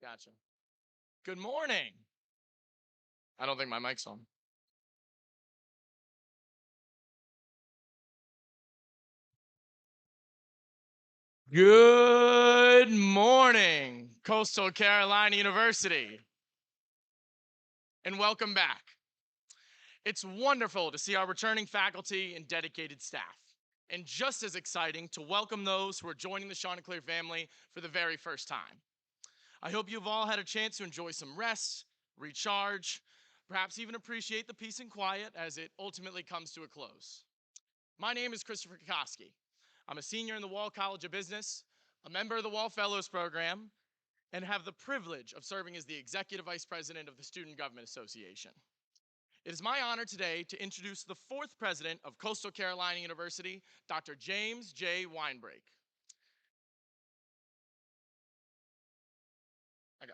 Gotcha. Good morning. I don't think my mic's on. Good morning, Coastal Carolina University, and welcome back. It's wonderful to see our returning faculty and dedicated staff, and just as exciting to welcome those who are joining the Chanticleer family for the very first time. I hope you've all had a chance to enjoy some rest, recharge, perhaps even appreciate the peace and quiet as it ultimately comes to a close. My name is Christopher Kokoski. I'm a senior in the Wall College of Business, a member of the Wall Fellows Program, and have the privilege of serving as the Executive Vice President of the Student Government Association. It is my honor today to introduce the fourth president of Coastal Carolina University, Dr. James J. Weinbrake. I go.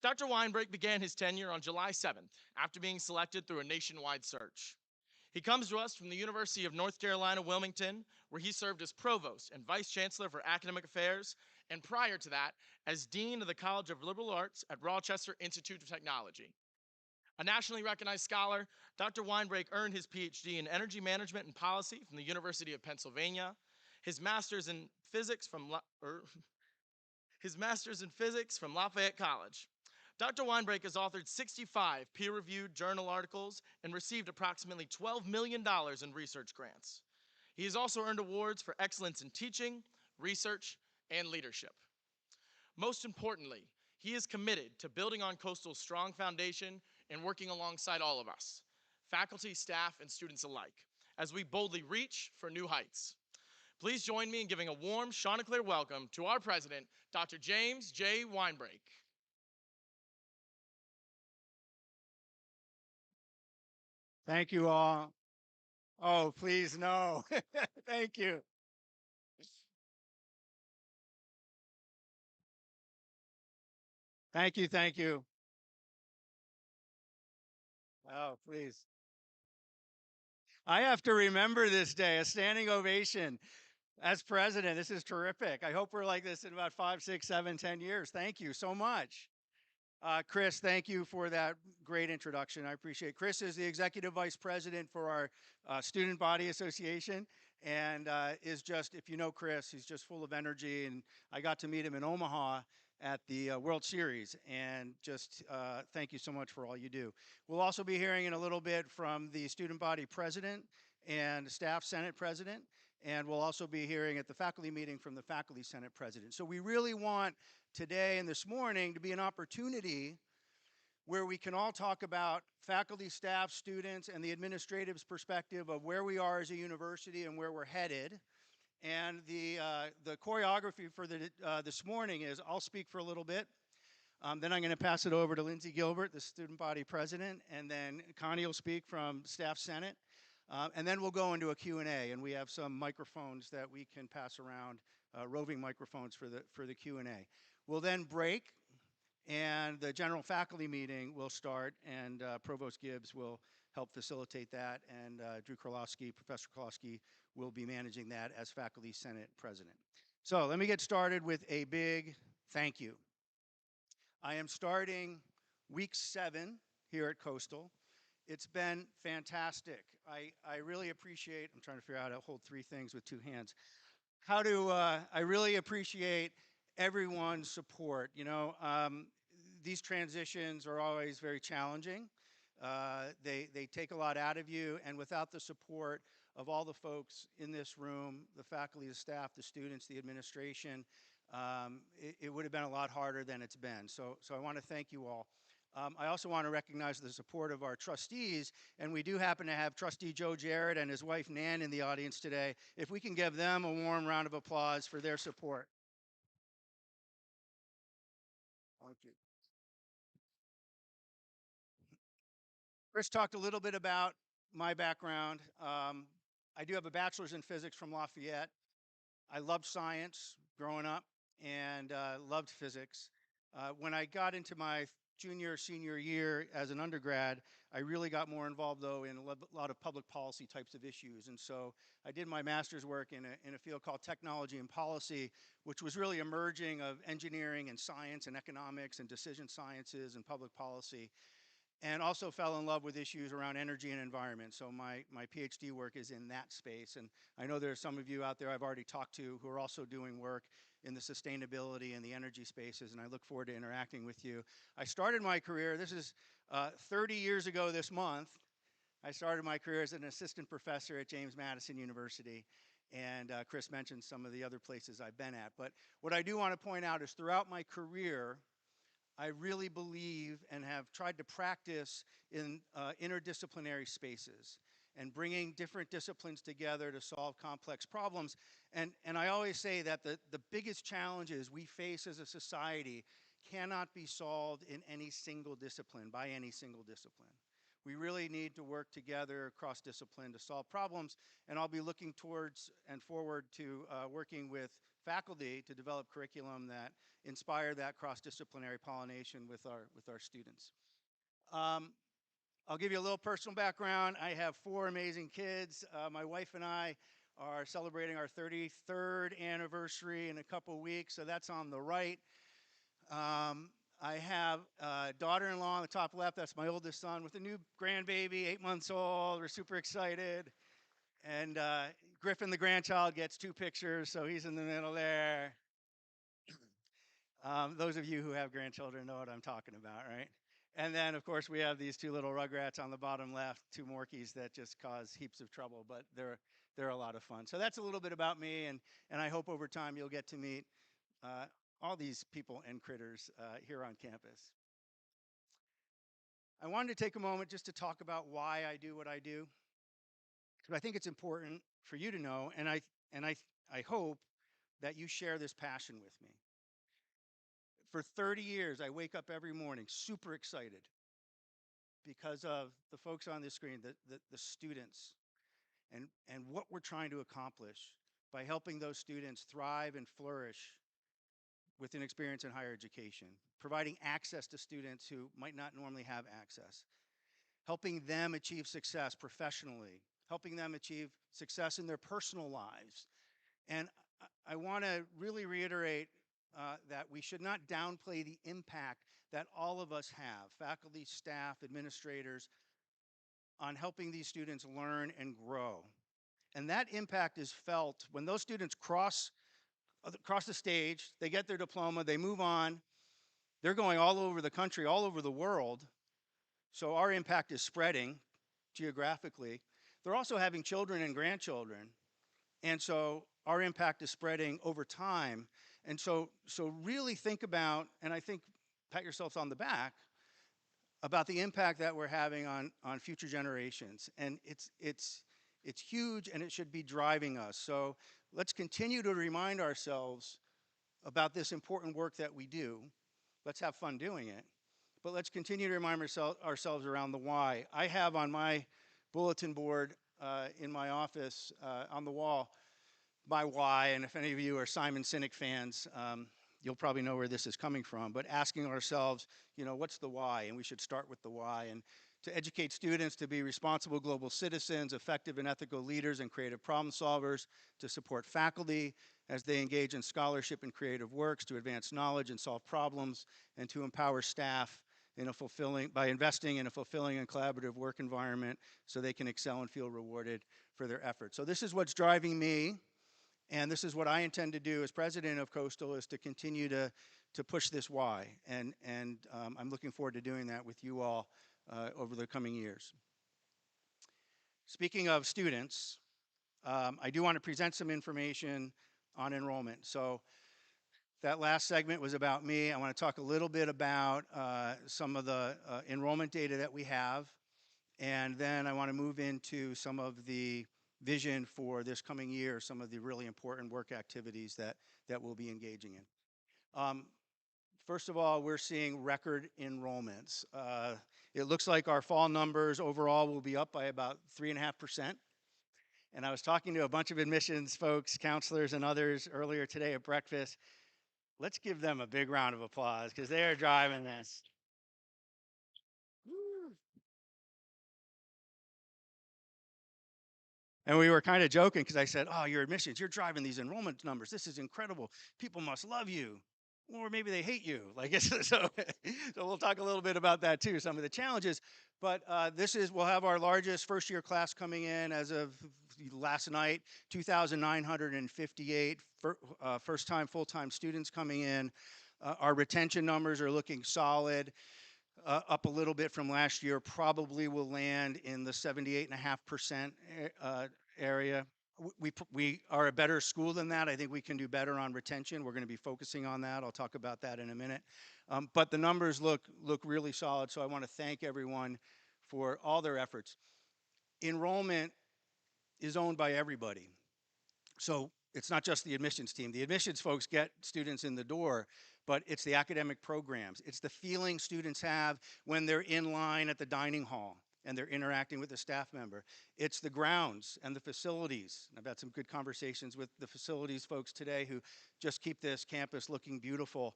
Dr. Weinbrake began his tenure on July 7th after being selected through a nationwide search. He comes to us from the University of North Carolina, Wilmington, where he served as provost and vice chancellor for academic affairs, and prior to that, as dean of the College of Liberal Arts at Rochester Institute of Technology. A nationally recognized scholar, Dr. Weinbrake earned his Ph.D. in energy management and policy from the University of Pennsylvania, his master's in physics from his master's in physics from Lafayette College. Dr. Weinbrake has authored 65 peer-reviewed journal articles and received approximately $12 million in research grants. He has also earned awards for excellence in teaching, research, and leadership. Most importantly, he is committed to building on Coastal's strong foundation and working alongside all of us, faculty, staff, and students alike, as we boldly reach for new heights. Please join me in giving a warm Chanticleer welcome to our president, Dr. James J. Weinbrake. Thank you all. Oh, please, no. Thank you. Thank you. Thank you. Oh, please. I have to remember this day, a standing ovation as president. This is terrific. I hope we're like this in about 5, 6, 7, 10 years. Thank you so much. Chris, thank you for that great introduction. I appreciate it. Chris is the executive vice president for our student body association and is just, if you know Chris, he's just full of energy. And I got to meet him in Omaha at the World Series and just thank you so much for all you do. We'll also be hearing in a little bit from the student body president and staff senate president. And we'll also be hearing at the faculty meeting from the faculty senate president. So we really want today and this morning to be an opportunity where we can all talk about faculty, staff, students, and the administrative's perspective of where we are as a university and where we're headed. And the choreography for this morning is I'll speak for a little bit. Then I'm going to pass it over to Lindsay Gilbert, the student body president, and then Connie will speak from staff senate. And then we'll go into a Q&A, and we have some microphones that we can pass around, roving microphones for the Q&A. We'll then break, and the general faculty meeting will start, and Provost Gibbs will help facilitate that, and Drew Krolowski, Professor Krolowski, will be managing that as faculty senate president. So let me get started with a big thank you. I am starting week 7 here at Coastal. It's been fantastic. I really appreciate, I'm trying to figure out how to hold 3 things with 2 hands. I really appreciate everyone's support. You know, these transitions are always very challenging. They take a lot out of you, and without the support of all the folks in this room, the faculty, the staff, the students, the administration, it would have been a lot harder than it's been. So I want to thank you all. I also want to recognize the support of our trustees, and we do happen to have Trustee Joe Jarrett and his wife Nan in the audience today. If we can give them a warm round of applause for their support. Thank you. Chris talked a little bit about my background. I do have a bachelor's in physics from Lafayette. I loved science growing up and loved physics. When I got into my junior, senior year as an undergrad, I really got more involved, though, in a lot of public policy types of issues. And so I did my master's work in a field called technology and policy, which was really a merging of engineering and science and economics and decision sciences and public policy, and also fell in love with issues around energy and environment. So my PhD work is in that space. And I know there are some of you out there I've already talked to who are also doing work in the sustainability and the energy spaces, and I look forward to interacting with you. I started my career, this is 30 years ago this month, I started my career as an assistant professor at James Madison University. And Chris mentioned some of the other places I've been at. But what I do want to point out is throughout my career, I really believe and have tried to practice in interdisciplinary spaces and bringing different disciplines together to solve complex problems. And I always say that the biggest challenges we face as a society cannot be solved in any single discipline, by any single discipline. We really need to work together across discipline to solve problems, and I'll be looking towards and forward to working with faculty to develop curriculum that inspire that cross-disciplinary pollination with our students. I'll give you a little personal background. I have 4 amazing kids. My wife and I are celebrating our 33rd anniversary in a couple weeks, so that's on the right. I have a daughter-in-law on the top left. That's my oldest son with a new grandbaby, 8 months old. We're super excited. And Griffin, the grandchild, gets 2 pictures, so he's in the middle there. Those of you who have grandchildren know what I'm talking about, right? And then, of course, we have these 2 little rugrats on the bottom left, 2 Morkies that just cause heaps of trouble, but they're a lot of fun. So that's a little bit about me, and I hope over time you'll get to meet all these people and critters here on campus. I wanted to take a moment just to talk about why I do what I do, because I think it's important for you to know, and I hope that you share this passion with me. For 30 years, I wake up every morning super excited because of the folks on this screen, the students, and what we're trying to accomplish by helping those students thrive and flourish with an experience in higher education, providing access to students who might not normally have access, helping them achieve success professionally, helping them achieve success in their personal lives. And I want to really reiterate that we should not downplay the impact that all of us have, faculty, staff, administrators, on helping these students learn and grow. And that impact is felt when those students cross the stage, they get their diploma, they move on, they're going all over the country, all over the world. So our impact is spreading geographically. They're also having children and grandchildren. And so our impact is spreading over time. And so really think about, and I think pat yourselves on the back, about the impact that we're having on future generations. And it's huge, and it should be driving us. So let's continue to remind ourselves about this important work that we do. Let's have fun doing it. But let's continue to remind ourselves around the why. I have on my bulletin board in my office on the wall my why, and if any of you are Simon Sinek fans, you'll probably know where this is coming from, but asking ourselves, what's the why? And we should start with the why. And to educate students to be responsible global citizens, effective and ethical leaders, and creative problem solvers, to support faculty as they engage in scholarship and creative works, to advance knowledge and solve problems, and to empower staff by investing in a fulfilling and collaborative work environment so they can excel and feel rewarded for their efforts. So this is what's driving me. And this is what I intend to do as president of Coastal, is to continue to push this why. And I'm looking forward to doing that with you all over the coming years. Speaking of students, I do want to present some information on enrollment. So that last segment was about me. I want to talk a little bit about some of the enrollment data that we have. And then I want to move into some of the vision for this coming year, some of the really important work activities that we'll be engaging in. First of all, we're seeing record enrollments. It looks like our fall numbers overall will be up by about 3.5%. And I was talking to a bunch of admissions folks, counselors, and others earlier today at breakfast. Let's give them a big round of applause because they are driving this. And we were kind of joking because I said, "Oh, your admissions, you're driving these enrollment numbers. This is incredible. People must love you, or maybe they hate you." Like so, so we'll talk a little bit about that too. Some of the challenges, but we'll have our largest first-year class coming in as of last night, 2,958 first-time full-time students coming in. Our retention numbers are looking solid. Up a little bit from last year, probably will land in the 78.5% area. We are a better school than that. I think we can do better on retention. We're going to be focusing on that. I'll talk about that in a minute. But the numbers look really solid, so I want to thank everyone for all their efforts. Enrollment is owned by everybody. So it's not just the admissions team. The admissions folks get students in the door, but it's the academic programs. It's the feeling students have when they're in line at the dining hall and they're interacting with a staff member. It's the grounds and the facilities. I've had some good conversations with the facilities folks today who just keep this campus looking beautiful.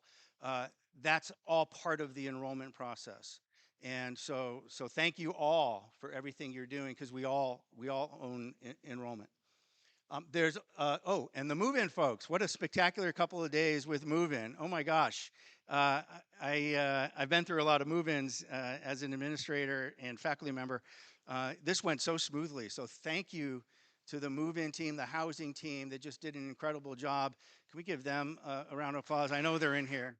That's all part of the enrollment process. And so thank you all for everything you're doing, because we all own enrollment. And the move-in folks, what a spectacular couple of days with move-in. Oh my gosh. I've been through a lot of move-ins as an administrator and faculty member. This went so smoothly. So thank you to the move-in team, the housing team. They just did an incredible job. Can we give them a round of applause? I know they're in here.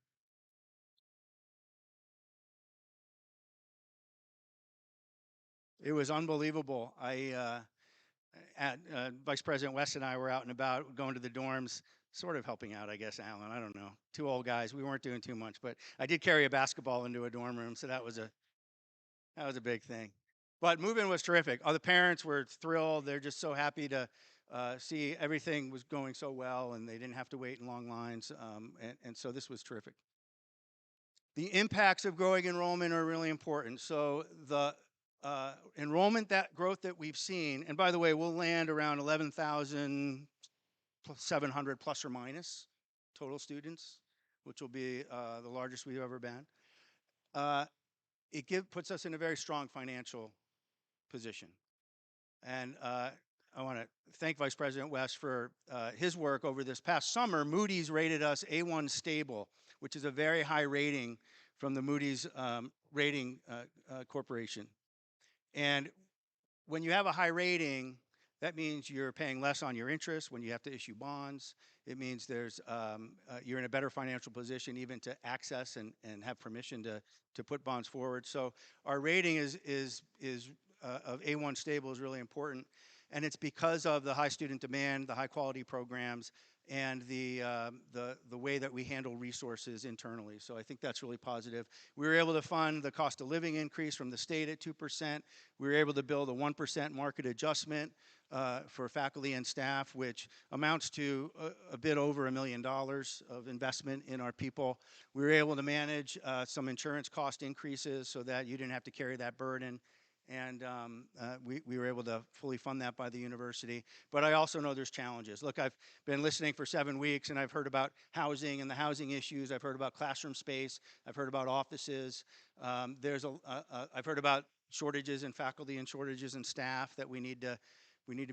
It was unbelievable. Vice President West and I were out and about going to the dorms, sort of helping out, I guess, Alan. I don't know. Two old guys. We weren't doing too much, but I did carry a basketball into a dorm room, so that was a big thing. But move-in was terrific. All the parents were thrilled. They're just so happy to see everything was going so well, and they didn't have to wait in long lines. And so this was terrific. The impacts of growing enrollment are really important. So the enrollment growth that we've seen, and by the way, we'll land around 11,700 plus or minus total students, which will be the largest we've ever been. It puts us in a very strong financial position. And I want to thank Vice President West for his work over this past summer. Moody's rated us A1 stable, which is a very high rating from the Moody's rating corporation. And when you have a high rating, that means you're paying less on your interest when you have to issue bonds. It means you're in a better financial position even to access and have permission to put bonds forward. So our rating of A1 stable is really important. And it's because of the high student demand, the high quality programs, and the way that we handle resources internally. So I think that's really positive. We were able to fund the cost of living increase from the state at 2%. We were able to build a 1% market adjustment for faculty and staff, which amounts to a bit over $1 million of investment in our people. We were able to manage some insurance cost increases so that you didn't have to carry that burden. And we were able to fully fund that by the university. But I also know there's challenges. Look, I've been listening for 7 weeks, and I've heard about housing and the housing issues. I've heard about classroom space. I've heard about offices. I've heard about shortages in faculty and shortages in staff that we need to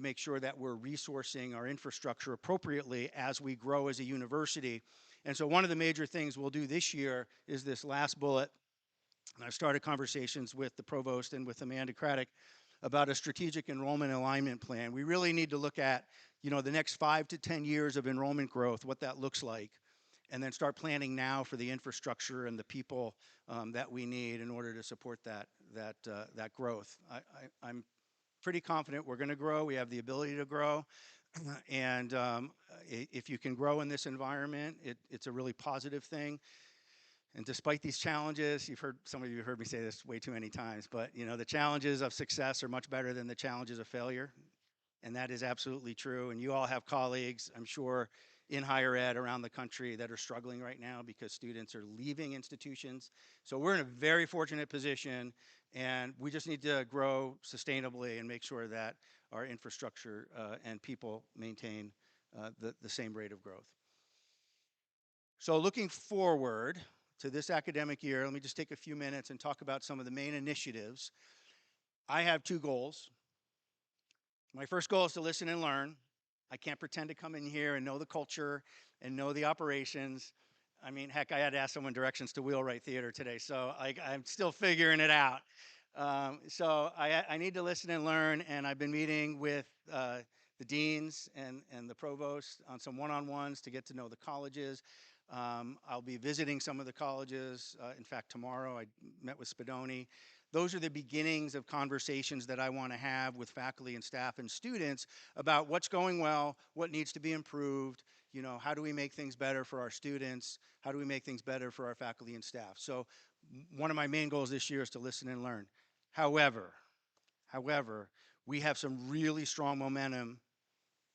make sure that we're resourcing our infrastructure appropriately as we grow as a university. And so one of the major things we'll do this year is this last bullet. And I've started conversations with the provost and with Amanda Craddock about a strategic enrollment alignment plan. We really need to look at, the next 5 to 10 years of enrollment growth, what that looks like, and then start planning now for the infrastructure and the people that we need in order to support that growth. I'm pretty confident we're going to grow. We have the ability to grow. And if you can grow in this environment, it's a really positive thing. And despite these challenges, some of you have heard me say this way too many times, but the challenges of success are much better than the challenges of failure. And that is absolutely true. And you all have colleagues, I'm sure, in higher ed around the country that are struggling right now because students are leaving institutions. So we're in a very fortunate position, and we just need to grow sustainably and make sure that our infrastructure and people maintain the same rate of growth. So looking forward to this academic year, let me just take a few minutes and talk about some of the main initiatives. I have 2 goals. My first goal is to listen and learn. I can't pretend to come in here and know the culture and know the operations. I mean, heck, I had to ask someone directions to Wheelwright Theater today, so I'm still figuring it out. So I need to listen and learn, and I've been meeting with the deans and the provost on some one-on-ones to get to know the colleges. I'll be visiting some of the colleges. In fact, tomorrow I met with Spadoni. Those are the beginnings of conversations that I want to have with faculty and staff and students about what's going well, what needs to be improved, how do we make things better for our students, how do we make things better for our faculty and staff. So one of my main goals this year is to listen and learn. However, we have some really strong momentum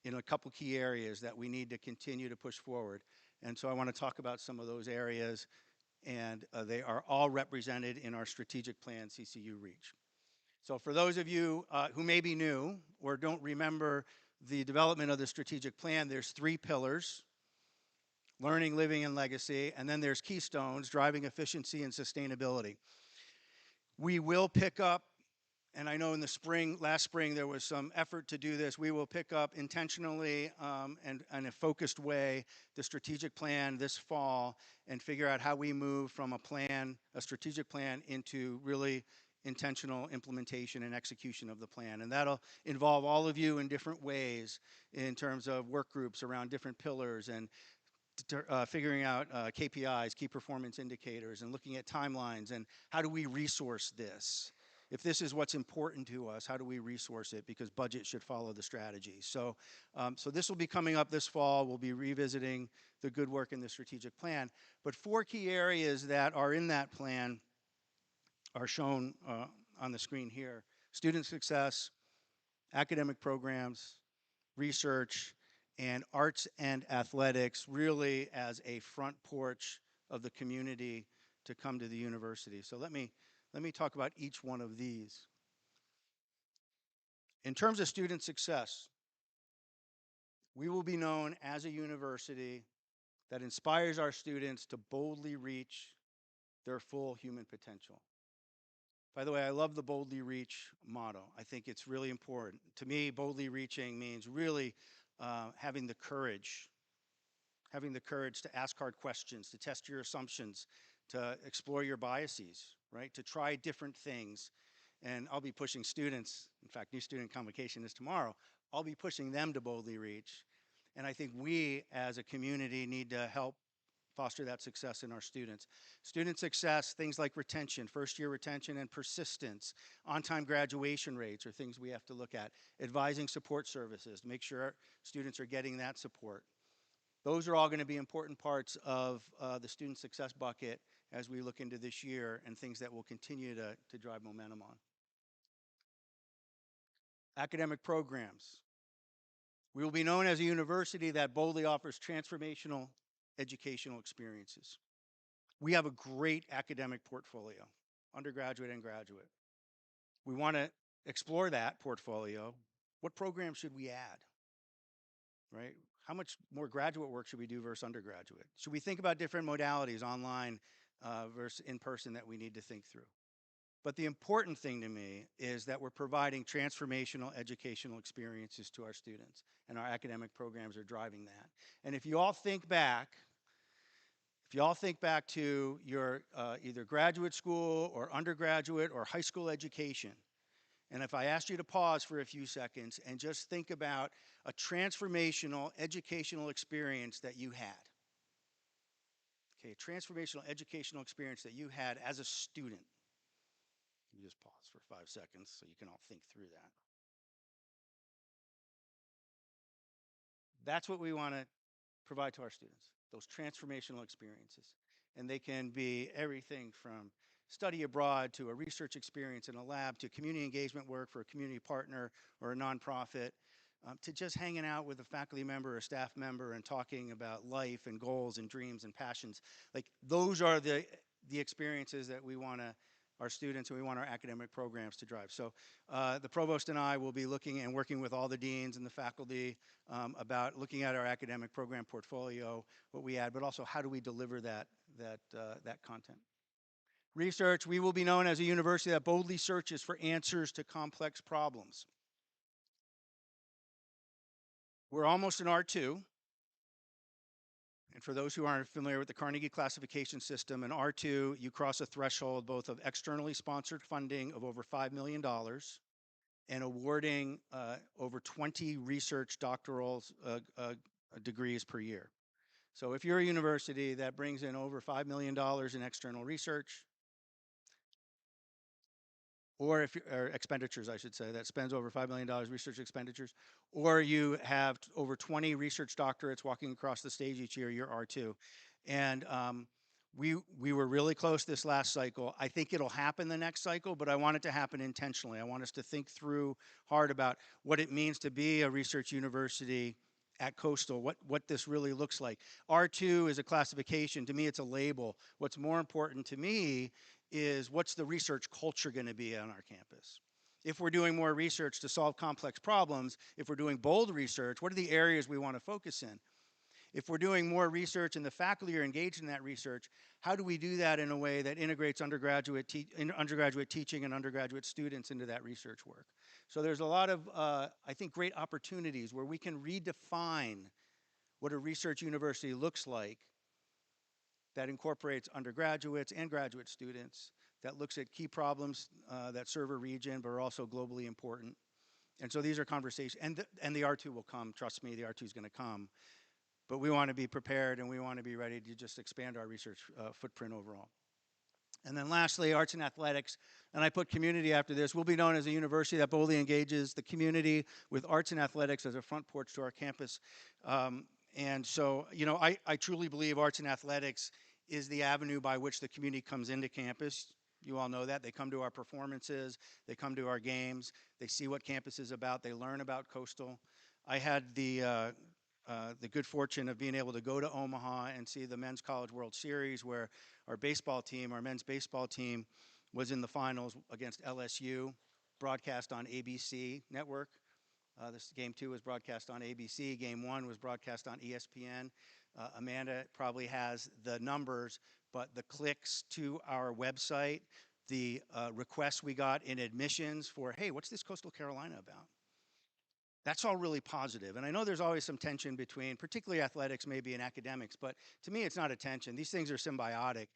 in a couple key areas that we need to continue to push forward. And so I want to talk about some of those areas, and they are all represented in our strategic plan, CCU Reach. So for those of you who may be new or don't remember the development of the strategic plan, there's 3 pillars: learning, living, and legacy, and then there's keystones: driving efficiency and sustainability. We will pick up, and I know in the spring, last spring, there was some effort to do this. We will pick up intentionally and in a focused way the strategic plan this fall and figure out how we move from a strategic plan, into really intentional implementation and execution of the plan. And that'll involve all of you in different ways in terms of work groups around different pillars, and figuring out KPIs, key performance indicators, and looking at timelines and how do we resource this. If this is what's important to us, how do we resource it? Because budget should follow the strategy. So this will be coming up this fall. We'll be revisiting the good work in the strategic plan. But 4 key areas that are in that plan are shown on the screen here: student success, academic programs, research, and arts and athletics, really as a front porch of the community to come to the university. So let me talk about each one of these. In terms of student success, we will be known as a university that inspires our students to boldly reach their full human potential. By the way, I love the boldly reach motto. I think it's really important. To me, boldly reaching means really having the courage to ask hard questions, to test your assumptions, to explore your biases, right? To try different things. And I'll be pushing students, in fact, new student convocation is tomorrow, I'll be pushing them to boldly reach. And I think we as a community need to help foster that success in our students. Student success, things like retention, first-year retention and persistence, on-time graduation rates are things we have to look at. Advising support services to make sure our students are getting that support. Those are all going to be important parts of the student success bucket as we look into this year, and things that will continue to drive momentum on. Academic programs. We will be known as a university that boldly offers transformational educational experiences. We have a great academic portfolio, undergraduate and graduate. We want to explore that portfolio. What programs should we add, right? How much more graduate work should we do versus undergraduate? Should we think about different modalities, online versus in person, that we need to think through? But the important thing to me is that we're providing transformational educational experiences to our students, and our academic programs are driving that. And if you all think back to your either graduate school or undergraduate or high school education, and if I asked you to pause for a few seconds and just think about a transformational educational experience that you had. Okay, a transformational educational experience that you had as a student. Let me just pause for 5 seconds so you can all think through that. That's what we want to provide to our students, those transformational experiences. And they can be everything from study abroad to a research experience in a lab to community engagement work for a community partner or a nonprofit, to just hanging out with a faculty member or staff member and talking about life and goals and dreams and passions. Like, those are the experiences that we want our students and we want our academic programs to drive. So the provost and I will be looking and working with all the deans and the faculty about looking at our academic program portfolio, what we add, but also how do we deliver that content. Research, we will be known as a university that boldly searches for answers to complex problems. We're almost an R2. And for those who aren't familiar with the Carnegie classification system, an R2, you cross a threshold both of externally sponsored funding of over $5 million and awarding over 20 research doctoral degrees per year. So if you're a university that brings in over $5 million in external research, or if or expenditures, I should say, that spends over $5 million research expenditures, or you have over 20 research doctorates walking across the stage each year, you're R2. And we were really close this last cycle. I think it'll happen the next cycle, but I want it to happen intentionally. I want us to think through hard about what it means to be a research university at Coastal, what this really looks like. R2 is a classification. To me, it's a label. What's more important to me is what's the research culture going to be on our campus? If we're doing more research to solve complex problems, if we're doing bold research, what are the areas we want to focus in? If we're doing more research and the faculty are engaged in that research, how do we do that in a way that integrates undergraduate teaching and undergraduate students into that research work? So there's a lot of, I think, great opportunities where we can redefine what a research university looks like that incorporates undergraduates and graduate students, that looks at key problems that serve a region but are also globally important. And so these are conversations, and the R2 will come, trust me, the R2 is going to come. But we want to be prepared and we want to be ready to just expand our research footprint overall. And then lastly, arts and athletics, and I put community after this. We'll be known as a university that boldly engages the community with arts and athletics as a front porch to our campus. And so, you know, I truly believe arts and athletics is the avenue by which the community comes into campus. You all know that. They come to our performances, they come to our games, they see what campus is about, they learn about Coastal. I had the good fortune of being able to go to Omaha and see the Men's College World Series where our baseball team, our men's baseball team, was in the finals against LSU, broadcast on ABC network. This game 2 was broadcast on ABC. Game 1 was broadcast on ESPN. Amanda probably has the numbers, but the clicks to our website, the requests we got in admissions for, hey, what's this Coastal Carolina about? That's all really positive. And I know there's always some tension between, particularly athletics, maybe, and academics, but to me, it's not a tension. These things are symbiotic.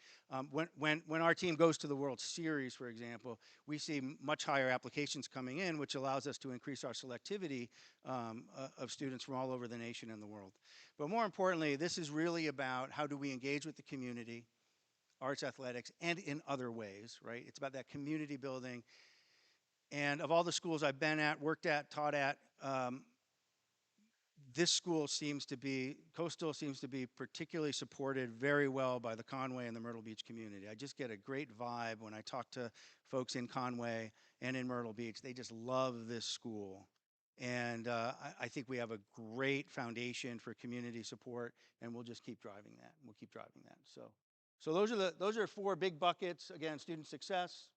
When our team goes to the World Series, for example, we see much higher applications coming in, which allows us to increase our selectivity of students from all over the nation and the world. But more importantly, this is really about how do we engage with the community, arts, athletics, and in other ways, right? It's about that community building. And of all the schools I've been at, worked at, taught at, this school seems to be, Coastal seems to be particularly supported very well by the Conway and the Myrtle Beach community. I just get a great vibe when I talk to folks in Conway and in Myrtle Beach. They just love this school. And I think we have a great foundation for community support, and we'll just keep driving that. We'll keep driving that. So those are 4 big buckets. Again, student success,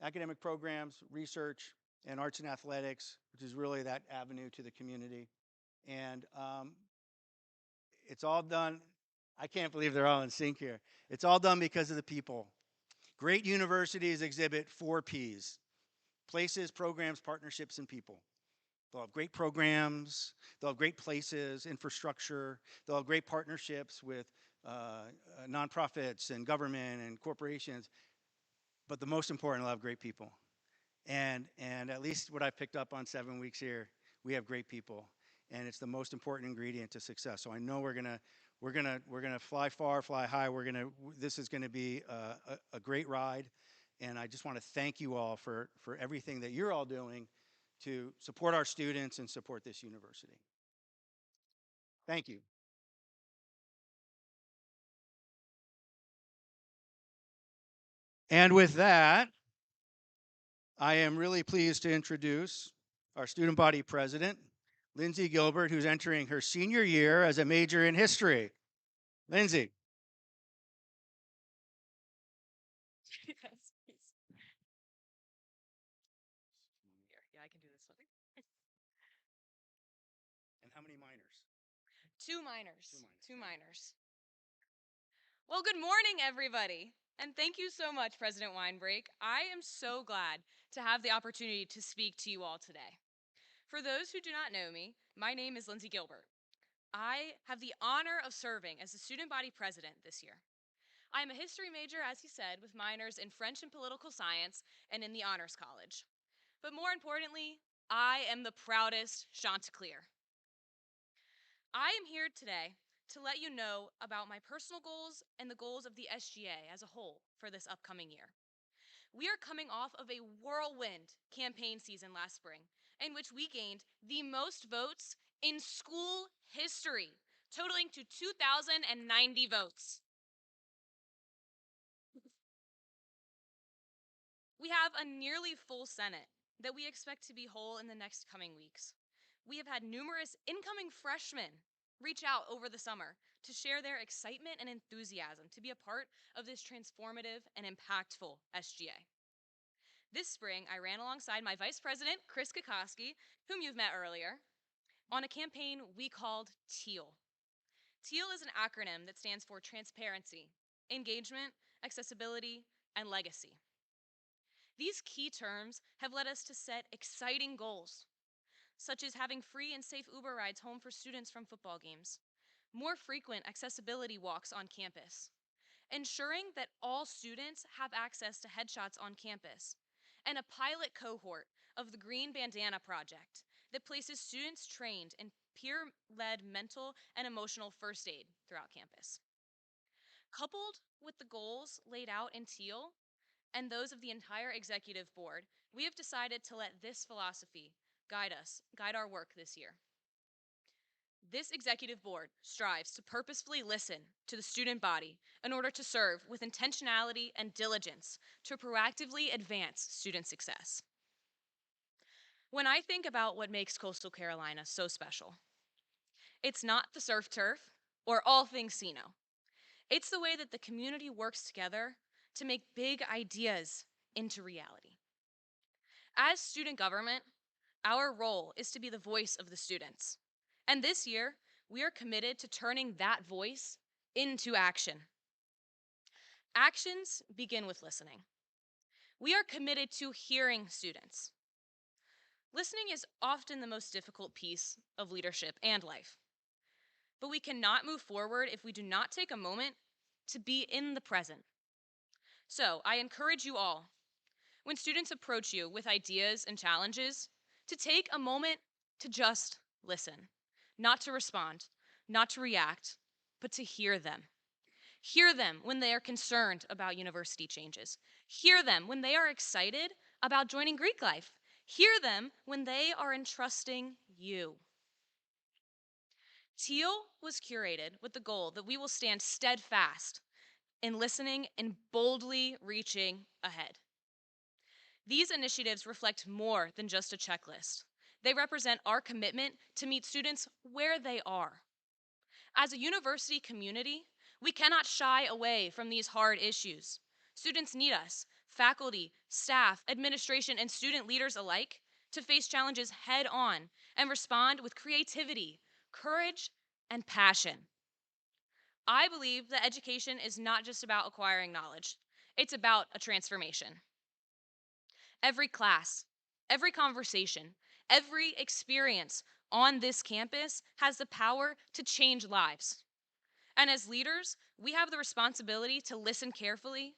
academic programs, research, and arts and athletics, which is really that avenue to the community. And it's all done. I can't believe they're all in sync here. It's all done because of the people. Great universities exhibit 4 Ps: places, programs, partnerships, and people. They'll have great programs, they'll have great places, infrastructure, they'll have great partnerships with nonprofits and government and corporations, but the most important, they'll have great people. And at least what I picked up on 7 weeks here, we have great people, and it's the most important ingredient to success. So I know we're gonna fly far, fly high. This is gonna be a great ride, and I just want to thank you all for everything that you're all doing to support our students and support this university. Thank you. And with that, I am really pleased to introduce our student body president, Lindsay Gilbert, who's entering her senior year as a major in history. Lindsay. Yes, please. Here, yeah, I can do this one. And how many minors? Two minors. Two minors. Two minors. Well, good morning, everybody. And thank you so much, President Weinbrake. I am so glad to have the opportunity to speak to you all today. For those who do not know me, my name is Lindsay Gilbert. I have the honor of serving as the student body president this year. I am a history major, as he said, with minors in French and political science and in the Honors College. But more importantly, I am the proudest Chanticleer. I am here today to let you know about my personal goals and the goals of the SGA as a whole for this upcoming year. We are coming off of a whirlwind campaign season last spring, in which we gained the most votes in school history, totaling to 2,090 votes. We have a nearly full Senate that we expect to be whole in the next coming weeks. We have had numerous incoming freshmen reach out over the summer to share their excitement and enthusiasm to be a part of this transformative and impactful SGA. This spring, I ran alongside my vice president, Chris Kokoski, whom you've met earlier, on a campaign we called TEAL. TEAL is an acronym that stands for transparency, engagement, accessibility, and legacy. These key terms have led us to set exciting goals, such as having free and safe Uber rides home for students from football games, more frequent accessibility walks on campus, ensuring that all students have access to headshots on campus, and a pilot cohort of the Green Bandana Project that places students trained in peer-led mental and emotional first aid throughout campus. Coupled with the goals laid out in TEAL and those of the entire executive board, we have decided to let this philosophy guide our work this year. This executive board strives to purposefully listen to the student body in order to serve with intentionality and diligence to proactively advance student success. When I think about what makes Coastal Carolina so special, it's not the surf turf or all things Sino. It's the way that the community works together to make big ideas into reality. As student government, our role is to be the voice of the students. And this year, we are committed to turning that voice into action. Actions begin with listening. We are committed to hearing students. Listening is often the most difficult piece of leadership and life. But we cannot move forward if we do not take a moment to be in the present. So I encourage you all, when students approach you with ideas and challenges, to take a moment to just listen, not to respond, not to react, but to hear them. Hear them when they are concerned about university changes. Hear them when they are excited about joining Greek life. Hear them when they are entrusting you. TEAL was curated with the goal that we will stand steadfast in listening and boldly reaching ahead. These initiatives reflect more than just a checklist. They represent our commitment to meet students where they are. As a university community, we cannot shy away from these hard issues. Students need us, faculty, staff, administration, and student leaders alike, to face challenges head on and respond with creativity, courage, and passion. I believe that education is not just about acquiring knowledge. It's about a transformation. Every class, every conversation, every experience on this campus has the power to change lives. And as leaders, we have the responsibility to listen carefully,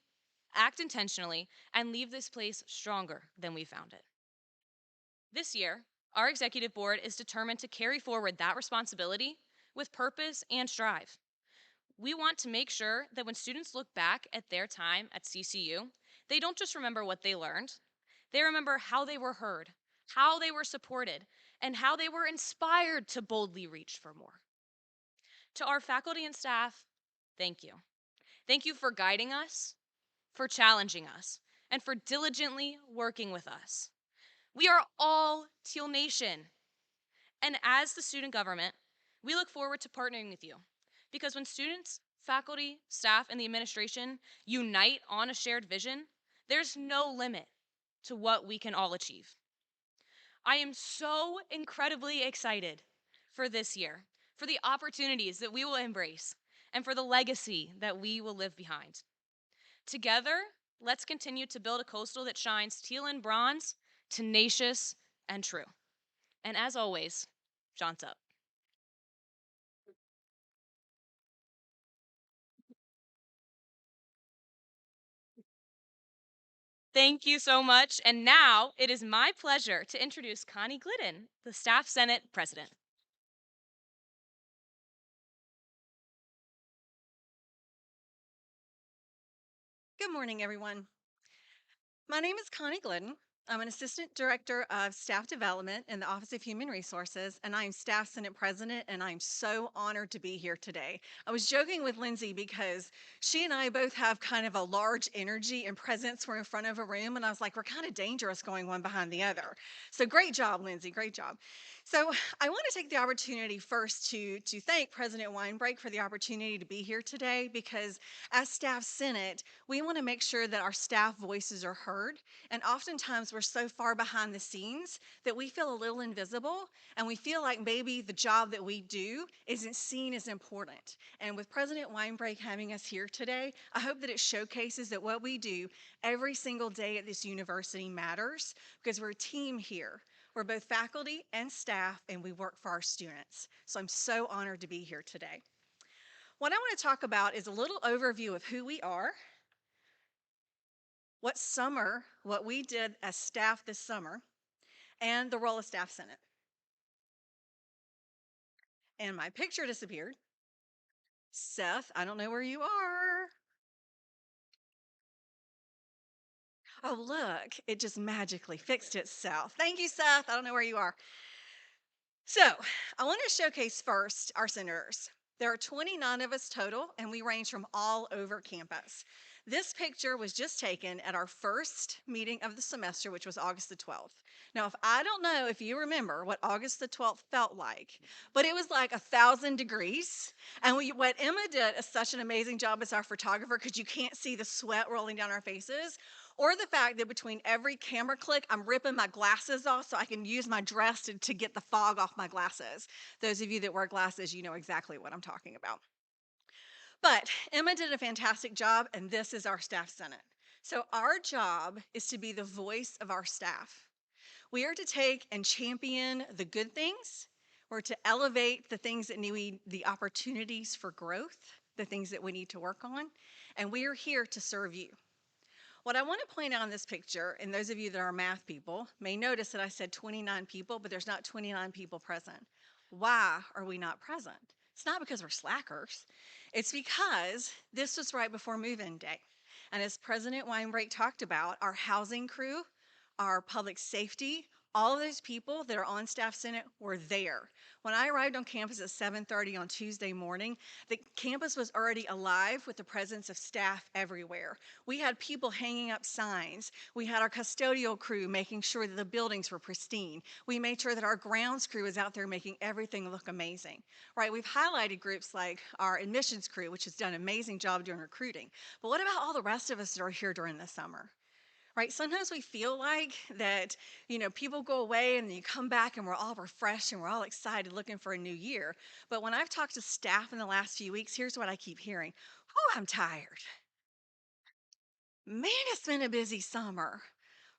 act intentionally, and leave this place stronger than we found it. This year, our executive board is determined to carry forward that responsibility with purpose and strive. We want to make sure that when students look back at their time at CCU, they don't just remember what they learned, they remember how they were heard, how they were supported, and how they were inspired to boldly reach for more. To our faculty and staff, thank you. Thank you for guiding us, for challenging us, and for diligently working with us. We are all Teal Nation. And as the student government, we look forward to partnering with you, because when students, faculty, staff, and the administration unite on a shared vision, there's no limit to what we can all achieve. I am so incredibly excited for this year, for the opportunities that we will embrace, and for the legacy that we will leave behind. Together, let's continue to build a coastal that shines teal and bronze, tenacious and true. And as always, John's up. Thank you so much. And now it is my pleasure to introduce Connie Glidden, the Staff Senate President. Good morning, everyone. My name is Connie Glidden. I'm an Assistant Director of Staff Development in the Office of Human Resources, and I am Staff Senate President, and I'm so honored to be here today. I was joking with Lindsay because she and I both have kind of a large energy and presence. We're in front of a room, and I was like, we're kind of dangerous going one behind the other. So great job, Lindsay, great job. So I want to take the opportunity first to thank President Weinbrake for the opportunity to be here today, because as Staff Senate, we want to make sure that our staff voices are heard. And oftentimes we're so far behind the scenes that we feel a little invisible, and we feel like maybe the job that we do isn't seen as important. And with President Weinbrake having us here today, I hope that it showcases that what we do every single day at this university matters, because we're a team here. We're both faculty and staff, and we work for our students. So I'm so honored to be here today. What I want to talk about is a little overview of who we are, what we did as staff this summer, and the role of Staff Senate. And my picture disappeared. Seth, I don't know where you are. Oh, look, it just magically fixed itself. Thank you, Seth. I don't know where you are. So I want to showcase first our senators. There are 29 of us total, and we range from all over campus. This picture was just taken at our first meeting of the semester, which was August the 12th. Now, if I don't know if you remember what August the 12th felt like, but it was like 1,000 degrees. And what Emma did is such an amazing job as our photographer, because you can't see the sweat rolling down our faces, or the fact that between every camera click, I'm ripping my glasses off so I can use my dress to get the fog off my glasses. Those of you that wear glasses, you know exactly what I'm talking about. But Emma did a fantastic job, and this is our Staff Senate. So our job is to be the voice of our staff. We are to take and champion the good things. We're to elevate the things that need the opportunities for growth, the things that we need to work on, and we are here to serve you. What I want to point out in this picture, and those of you that are math people may notice that I said 29 people, but there's not 29 people present. Why are we not present? It's not because we're slackers. It's because this was right before move-in day. And as President Weinbrake talked about, our housing crew, our public safety, all of those people that are on Staff Senate were there. When I arrived on campus at 7:30 on Tuesday morning, the campus was already alive with the presence of staff everywhere. We had people hanging up signs. We had our custodial crew making sure that the buildings were pristine. We made sure that our grounds crew was out there making everything look amazing, right? We've highlighted groups like our admissions crew, which has done an amazing job doing recruiting. But what about all the rest of us that are here during the summer? Right? Sometimes we feel like that, people go away and you come back and we're all refreshed and we're all excited looking for a new year. But when I've talked to staff in the last few weeks, here's what I keep hearing. Oh, I'm tired. Man, it's been a busy summer,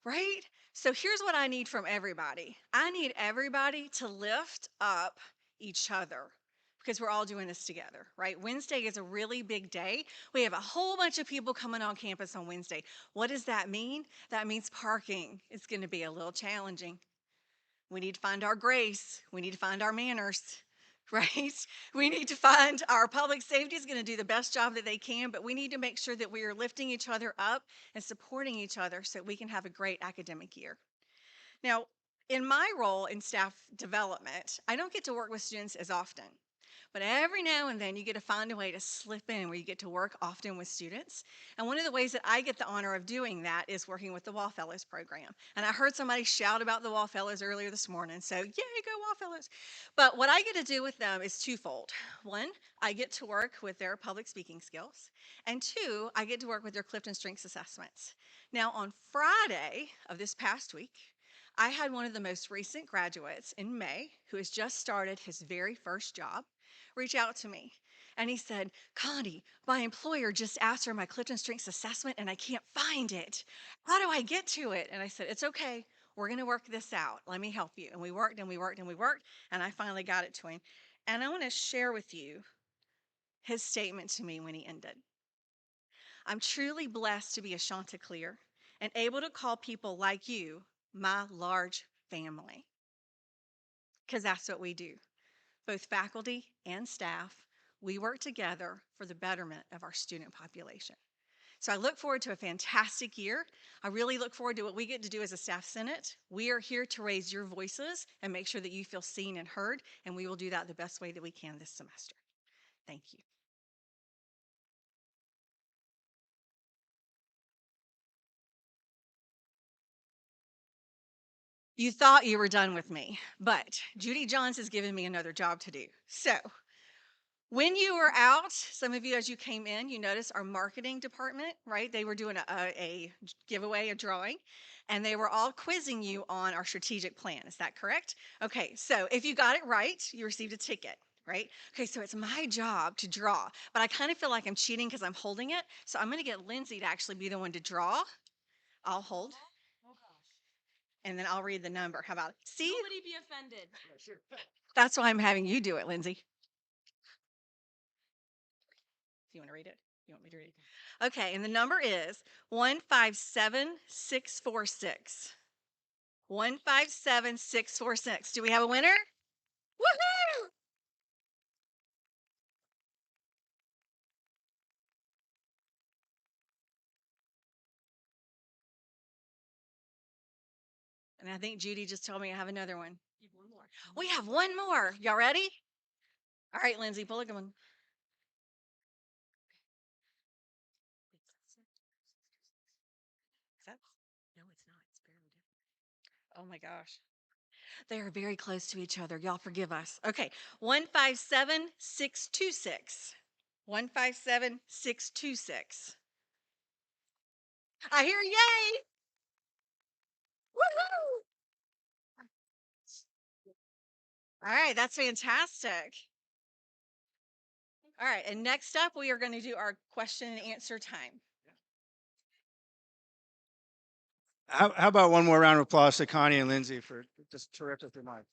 right? So here's what I need from everybody. I need everybody to lift up each other, because we're all doing this together, right? Wednesday is a really big day. We have a whole bunch of people coming on campus on Wednesday. What does that mean? That means parking is going to be a little challenging. We need to find our grace. We need to find our manners, right? We need to find our public safety is going to do the best job that they can, but we need to make sure that we are lifting each other up and supporting each other so we can have a great academic year. Now, in my role in staff development, I don't get to work with students as often. But every now and then you get to find a way to slip in where you get to work often with students. And one of the ways that I get the honor of doing that is working with the Wallfellows program. And I heard somebody shout about the Wallfellows earlier this morning, so yay, go Wallfellows. But what I get to do with them is twofold. One, I get to work with their public speaking skills. And two, I get to work with their Clifton Strengths assessments. Now, on Friday of this past week, I had one of the most recent graduates in May, who has just started his very first job, reach out to me. And he said, Connie, my employer just asked for my Clifton Strengths assessment and I can't find it. How do I get to it? And I said, it's okay. We're going to work this out. Let me help you. And we worked and we worked and we worked, and I finally got it to him. And I want to share with you his statement to me when he ended. I'm truly blessed to be a Chanticleer and able to call people like you my large family. Because that's what we do. Both faculty and staff, we work together for the betterment of our student population. So I look forward to a fantastic year. I really look forward to what we get to do as a staff senate. We are here to raise your voices and make sure that you feel seen and heard, and we will do that the best way that we can this semester. Thank you. You thought you were done with me, but Judy Johns has given me another job to do. So when you were out, some of you as you came in, you noticed our marketing department, right? They were doing a giveaway, a drawing, and they were all quizzing you on our strategic plan. Is that correct? Okay, so if you got it right, you received a ticket, right? Okay, so it's my job to draw, but I kind of feel like I'm cheating because I'm holding it. So I'm going to get Lindsay to actually be the one to draw. I'll hold. And then I'll read the number. How about it? See? Nobody be offended. That's why I'm having you do it, Lindsay. Do you want to read it? You want me to read it? Okay, and the number is 157646. 157646. Do we have a winner? Woohoo! And I think Judy just told me I have another one. You have one more. We have one more. Y'all ready? All right, Lindsay, pull a good one. Is that? No, it's not. It's very different. Oh my gosh. They are very close to each other. Y'all forgive us. Okay, 157626. 157626. I hear yay! Woohoo! All right, that's fantastic. All right, and next up, we are going to do our question and answer time. How about one more round of applause to Connie and Lindsay for just terrific remarks.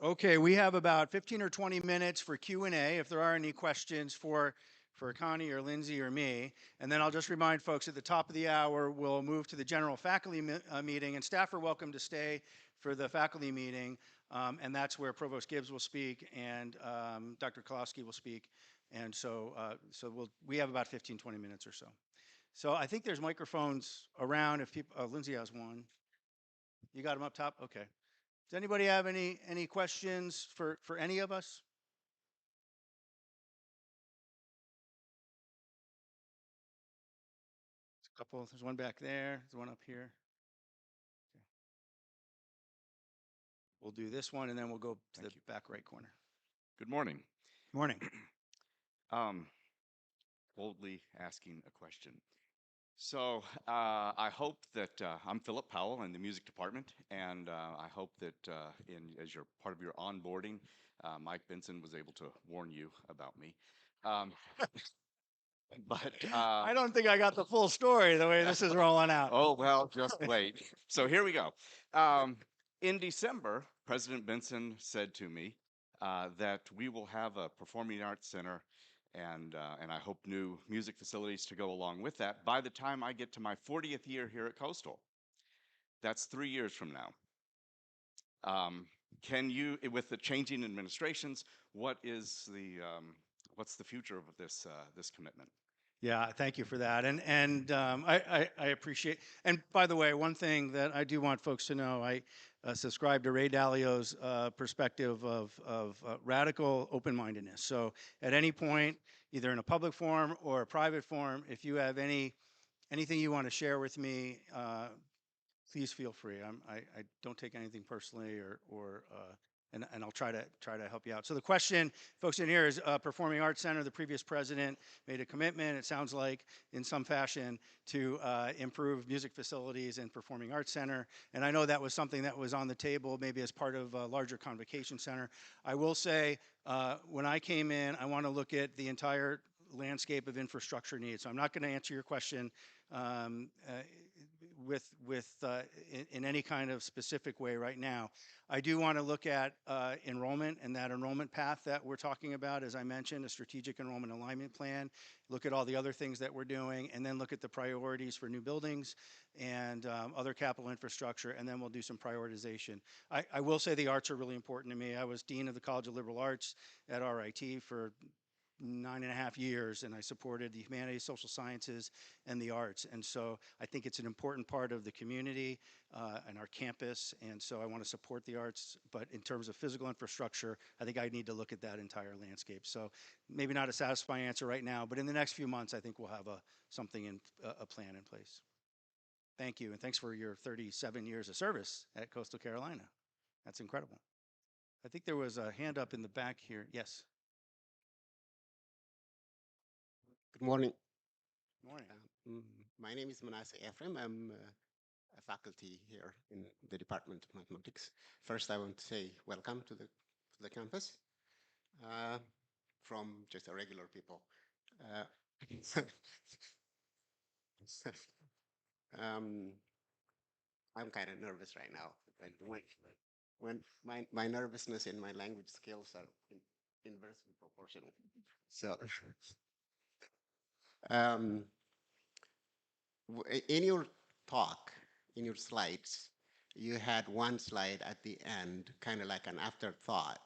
Okay, we have about 15 or 20 minutes for Q&A if there are any questions for Connie or Lindsay or me. And then I'll just remind folks at the top of the hour, we'll move to the general faculty meeting, and staff are welcome to stay for the faculty meeting. And that's where Provost Gibbs will speak and Dr. Kolowski will speak. And so, we have about 15, 20 minutes or so. So I think there's microphones around if people, Lindsay has one. You got them up top? Okay. Does anybody have any questions for any of us? There's a couple. There's one back there. There's one up here. Okay. We'll do this one, and then we'll go to the back right corner. Good morning. Morning. Boldly asking a question. So I hope that I'm Philip Powell in the music department, and I hope that as you're part of your onboarding, Mike Benson was able to warn you about me. But I don't think I got the full story the way this is rolling out. Oh, well, just wait. So here we go. In December, President Benson said to me that we will have a performing arts center and I hope new music facilities to go along with that by the time I get to my 40th year here at Coastal. That's 3 years from now. Can you, with the changing administrations, what's the future of this commitment? Yeah, thank you for that, and I appreciate. And by the way, one thing that I do want folks to know, I subscribe to Ray Dalio's perspective of radical open-mindedness. So at any point, either in a public forum or a private forum, if you have anything you want to share with me, please feel free. I don't take anything personally, and I'll try to help you out. So the question, folks in here, is Performing Arts Center. The previous president made a commitment, it sounds like, in some fashion, to improve music facilities and Performing Arts Center. And I know that was something that was on the table, maybe as part of a larger Convocation Center. I will say, when I came in, I want to look at the entire landscape of infrastructure needs. So I'm not going to answer your question um, uh, in any kind of specific way right now. I do want to look at enrollment and that enrollment path that we're talking about, as I mentioned, a strategic enrollment alignment plan, look at all the other things that we're doing, and then look at the priorities for new buildings and other capital infrastructure, and then we'll do some prioritization. I will say the arts are really important to me. I was Dean of the College of Liberal Arts at RIT for 9.5 years, and I supported the humanities, social sciences, and the arts. And so I think it's an important part of the community and our campus, and so I want to support the arts. But in terms of physical infrastructure, I think I need to look at that entire landscape. So maybe not a satisfying answer right now, but in the next few months, I think we'll have a plan in place. Thank you, and thanks for your 37 years of service at Coastal Carolina. That's incredible. I think there was a hand up in the back here. Yes. Good morning. Good morning. My name is Manasseh Ephraim. I'm a faculty here in the Department of Mathematics. First, I want to say welcome to the campus from just a regular people. I'm kind of nervous right now. When my nervousness and my language skills are inversely proportional. So. In your talk, in your slides, you had one slide at the end, kind of like an afterthought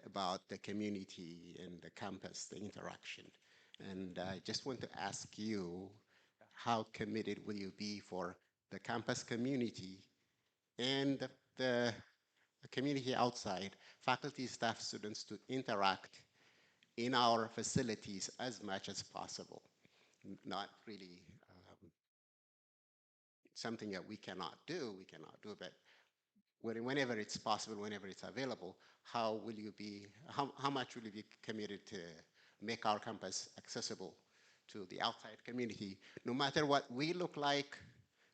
about the community and the campus, the interaction. And I just want to ask you, how committed will you be for the campus community and the community outside, faculty, staff, students, to interact in our facilities as much as possible? Not really something that we cannot do, but whenever it's possible, whenever it's available, how much will you be committed to make our campus accessible to the outside community, no matter what we look like,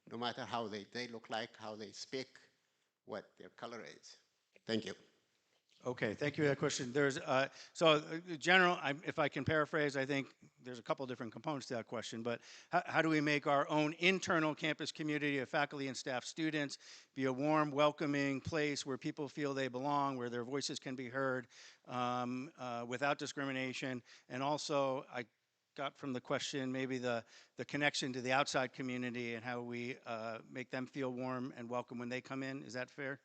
no matter how they look like, how they speak, what their color is? Thank you. Okay, thank you for that question. General, if I can paraphrase, I think there's a couple different components to that question, but how do we make our own internal campus community of faculty and staff, students, be a warm, welcoming place where people feel they belong, where their voices can be heard without discrimination? And also, I got from the question maybe the connection to the outside community and how we make them feel warm and welcome when they come in. Is that fair?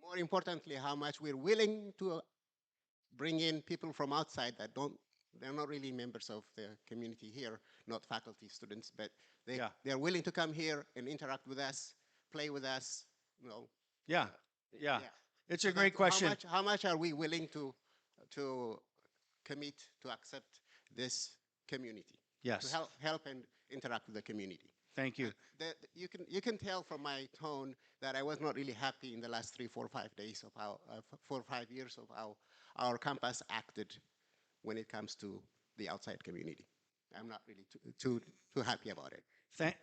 More importantly, how much we're willing to bring in people from outside that they're not really members of the community here, not faculty, students, but they're willing to come here and interact with us, play with us, you know. Yeah. It's a great question. How much are we willing to commit to accept this community? Yes. To help and interact with the community. Thank you. You can tell from my tone that I was not really happy in the last 3, 4, 5 days of how 4 or 5 years of how our campus acted when it comes to the outside community. I'm not really too happy about it.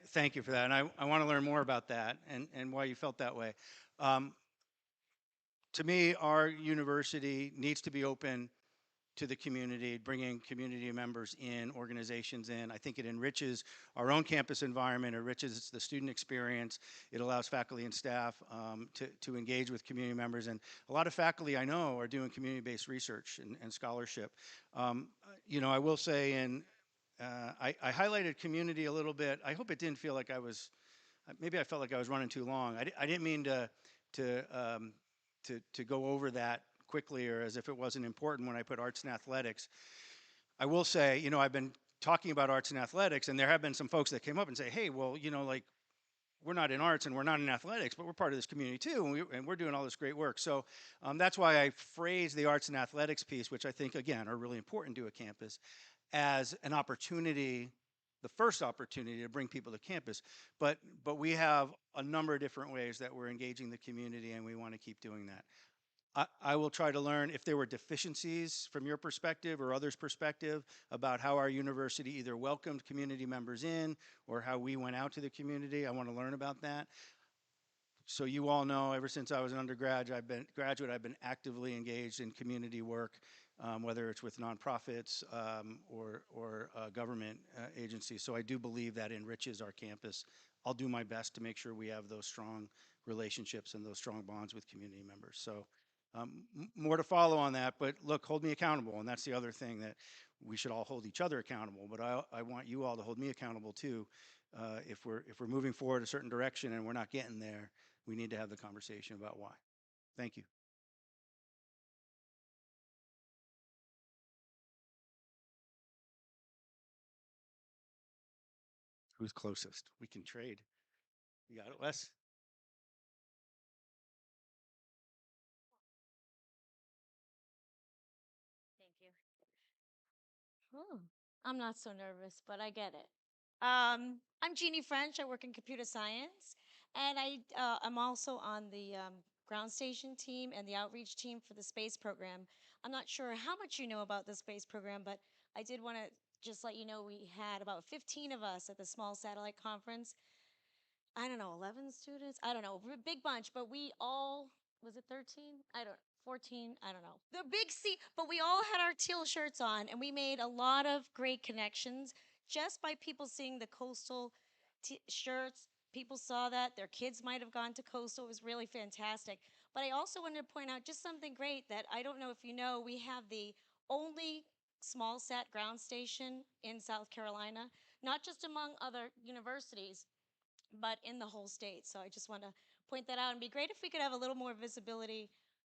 Thank you for that, and I want to learn more about that and why you felt that way. To me, our university needs to be open to the community, bringing community members in, organizations in. I think it enriches our own campus environment, enriches the student experience. It allows faculty and staff to engage with community members. And a lot of faculty I know are doing community-based research and scholarship. I will say, I highlighted community a little bit. I hope it didn't feel like maybe I felt like I was running too long. I didn't mean to go over that quickly or as if it wasn't important when I put arts and athletics. I will say, I've been talking about arts and athletics, and there have been some folks that came up and say, hey, well, we're not in arts and we're not in athletics, but we're part of this community too, and we're doing all this great work. So that's why I phrase the arts and athletics piece, which I think, again, are really important to a campus, as an opportunity, the first opportunity to bring people to campus. But we have a number of different ways that we're engaging the community, and we want to keep doing that. I will try to learn if there were deficiencies from your perspective or others' perspective about how our university either welcomed community members in or how we went out to the community. I want to learn about that. so you all know, ever since I was an undergraduate, I've been actively engaged in community work, whether it's with nonprofits or government agencies. So I do believe that enriches our campus. I'll do my best to make sure we have those strong relationships and those strong bonds with community members. So more to follow on that, but look, hold me accountable. And that's the other thing, that we should all hold each other accountable, but I want you all to hold me accountable too. If we're moving forward a certain direction and we're not getting there, we need to have the conversation about why. Thank you. Who's closest? We can trade. You got it, Wes? Thank you. Oh, I'm not so nervous, but I get it. I'm Jeannie French. I work in computer science, and I'm also on the ground station team and the outreach team for the space program. I'm not sure how much you know about the space program, but I did want to just let you know we had about 15 of us at the small satellite conference. I don't know, 11 students? I don't know, a big bunch, but we all, was it 13? I don't, 14? I don't know. The big C, but we all had our teal shirts on and we made a lot of great connections just by people seeing the coastal shirts. People saw that, their kids might have gone to coastal. It was really fantastic. But I also wanted to point out just something great that I don't know if you know, we have the only small sat ground station in South Carolina, not just among other universities, but in the whole state. So I just want to point that out. And it'd be great if we could have a little more visibility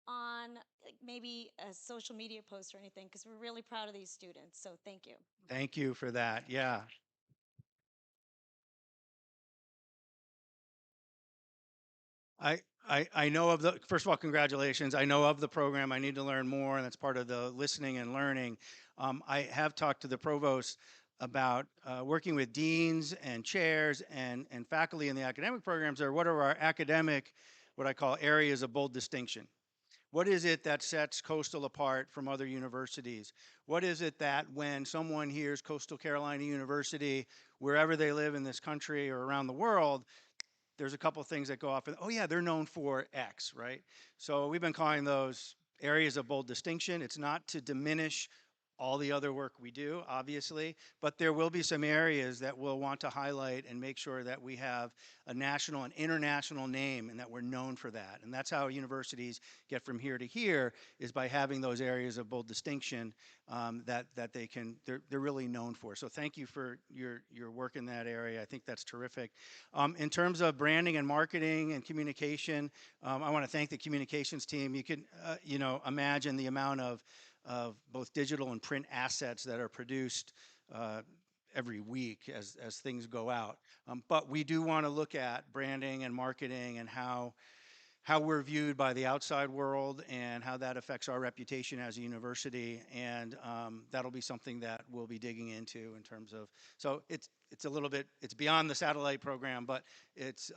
on like, maybe a social media post or anything, because we're really proud of these students. So thank you. Thank you for that. Yeah. I know of the, first of all, congratulations. I know of the program. I need to learn more, and that's part of the listening and learning. I have talked to the provost about working with deans and chairs and faculty in the academic programs, or what are our academic, what I call areas of bold distinction. What is it that sets Coastal apart from other universities? What is it that when someone hears Coastal Carolina University, wherever they live in this country or around the world, there's a couple of things that go off and, oh yeah, they're known for X, right? So we've been calling those areas of bold distinction. It's not to diminish all the other work we do, obviously, but there will be some areas that we'll want to highlight and make sure that we have a national and international name and that we're known for that. And that's how universities get from here to here, is by having those areas of bold distinction that they're really known for. So thank you for your work in that area. I think that's terrific. In terms of branding and marketing and communication, I want to thank the communications team. You can imagine the amount of both digital and print assets that are produced every week as things go out. But we do want to look at branding and marketing and how we're viewed by the outside world and how that affects our reputation as a university. And that'll be something that we'll be digging into in terms of, so it's a little bit, it's beyond the satellite program, but it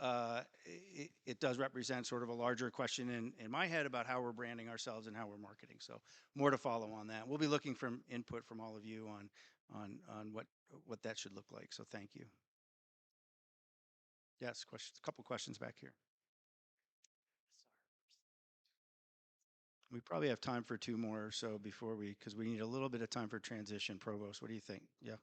does represent sort of a larger question in my head about how we're branding ourselves and how we're marketing. So more to follow on that. We'll be looking for input from all of you on what that should look like. So thank you. Yes, questions, a couple questions back here. We probably have time for two more or so before because we need a little bit of time for transition. Provost, what do you think? Yeah.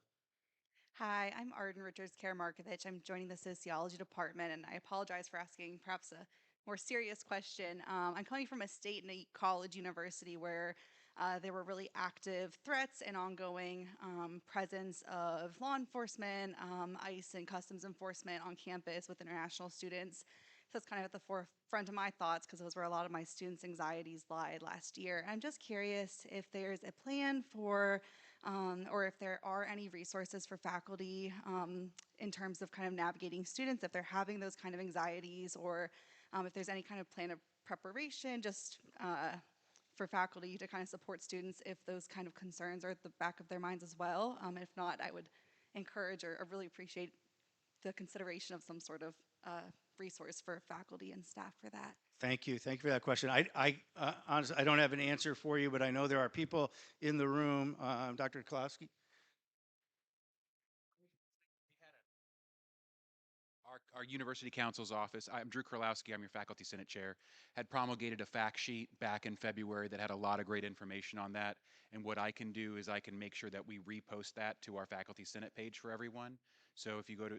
Hi, I'm Arden Richards Karamarkovich. I'm joining the sociology department, and I apologize for asking perhaps a more serious question. I'm coming from a state and a college university where there were really active threats and ongoing presence of law enforcement, ICE, and customs enforcement on campus with international students. So it's kind of at the forefront of my thoughts because those were a lot of my students' anxieties lied last year. I'm just curious if there's a plan for or if there are any resources for faculty in terms of kind of navigating students if they're having those kind of anxieties, or if there's any kind of plan of preparation just for faculty to kind of support students if those kind of concerns are at the back of their minds as well. If not, I would encourage or really appreciate the consideration of some sort of resource for faculty and staff for that. Thank you. Thank you for that question. Honestly, I don't have an answer for you, but I know there are people in the room. Dr. Klowski? our university council's office, I'm Drew Krolowski, I'm your faculty senate chair, had promulgated a fact sheet back in February that had a lot of great information on that. And what I can do is I can make sure that we repost that to our faculty senate page for everyone. So if you go to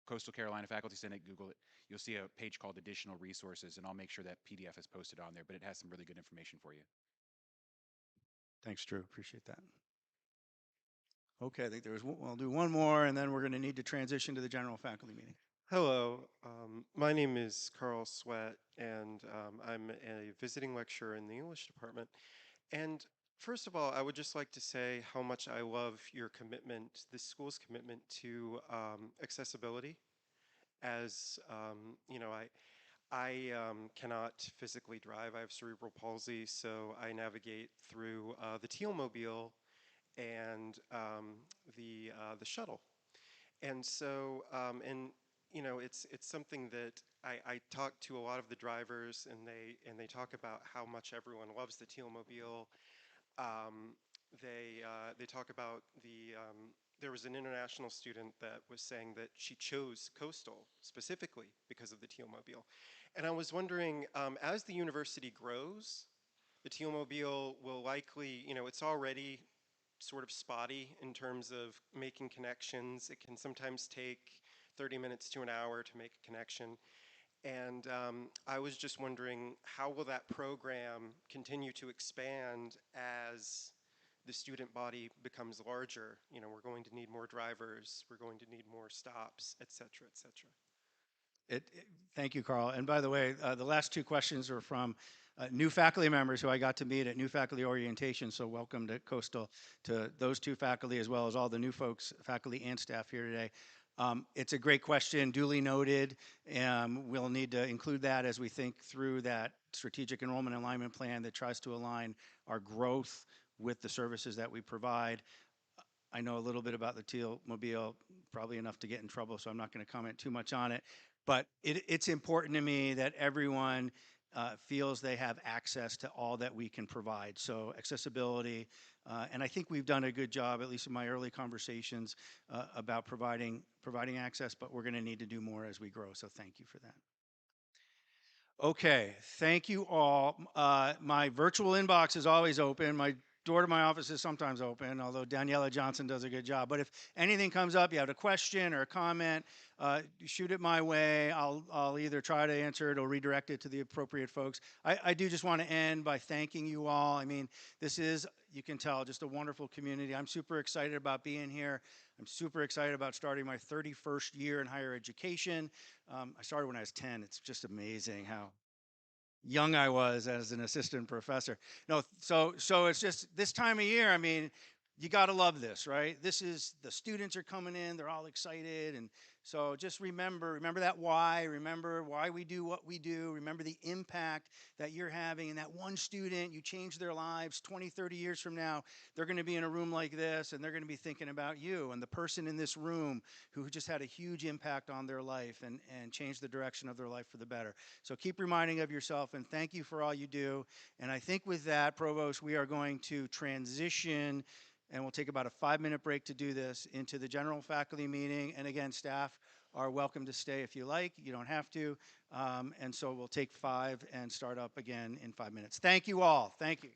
Coastal Carolina Faculty Senate, Google it, you'll see a page called Additional Resources, and I'll make sure that PDF is posted on there, but it has some really good information for you. Thanks, Drew. Appreciate that. Okay, I think there was, I'll do one more, and then we're going to need to transition to the general faculty meeting. Hello, my name is Carl Sweat, and I'm a visiting lecturer in the English department. And first of all, I would just like to say how much I love your commitment, the school's commitment to accessibility. As you know, I cannot physically drive. I have cerebral palsy, so I navigate through the Tealmobile and the shuttle. And so, and you know, it's something that I talk to a lot of the drivers, and they talk about how much everyone loves the Tealmobile. They talk about there was an international student that was saying that she chose Coastal specifically because of the Tealmobile. And I was wondering, as the university grows, the Tealmobile will likely, you know, it's already sort of spotty in terms of making connections. It can sometimes take 30 minutes to an hour to make a connection. And I was just wondering, how will that program continue to expand as the student body becomes larger? You know, we're going to need more drivers, we're going to need more stops, et cetera, et cetera. Thank you, Carl. And by the way, the last two questions are from new faculty members who I got to meet at new faculty orientation. So welcome to Coastal, to those two faculty, as well as all the new folks, faculty and staff here today. It's a great question, duly noted. We'll need to include that as we think through that strategic enrollment alignment plan that tries to align our growth with the services that we provide. I know a little bit about the Tealmobile, probably enough to get in trouble, so I'm not going to comment too much on it. But it's important to me that everyone feels they have access to all that we can provide. So accessibility, and I think we've done a good job, at least in my early conversations, about providing access, but we're going to need to do more as we grow. So thank you for that. Okay, thank you all. My virtual inbox is always open. My door to my office is sometimes open, although Daniela Johnson does a good job. But if anything comes up, you have a question or a comment, shoot it my way. I'll either try to answer it or redirect it to the appropriate folks. I do just want to end by thanking you all. I mean, this is, you can tell, just a wonderful community. I'm super excited about being here. I'm super excited about starting my 31st year in higher education. I started when I was 10. It's just amazing how young I was as an assistant professor. No, so it's just this time of year, I mean, you got to love this, right? This is, the students are coming in, they're all excited. And so just remember that why, remember why we do what we do, remember the impact that you're having. And that one student, you change their lives 20, 30 years from now, they're going to be in a room like this and they're going to be thinking about you and the person in this room who just had a huge impact on their life and changed the direction of their life for the better. So keep reminding of yourself, and thank you for all you do. And I think with that, Provost, we are going to transition, and we'll take about a 5-minute break to do this, into the general faculty meeting. And again, staff are welcome to stay if you like. You don't have to. And so we'll take 5 and start up again in 5 minutes. Thank you all. Thank you.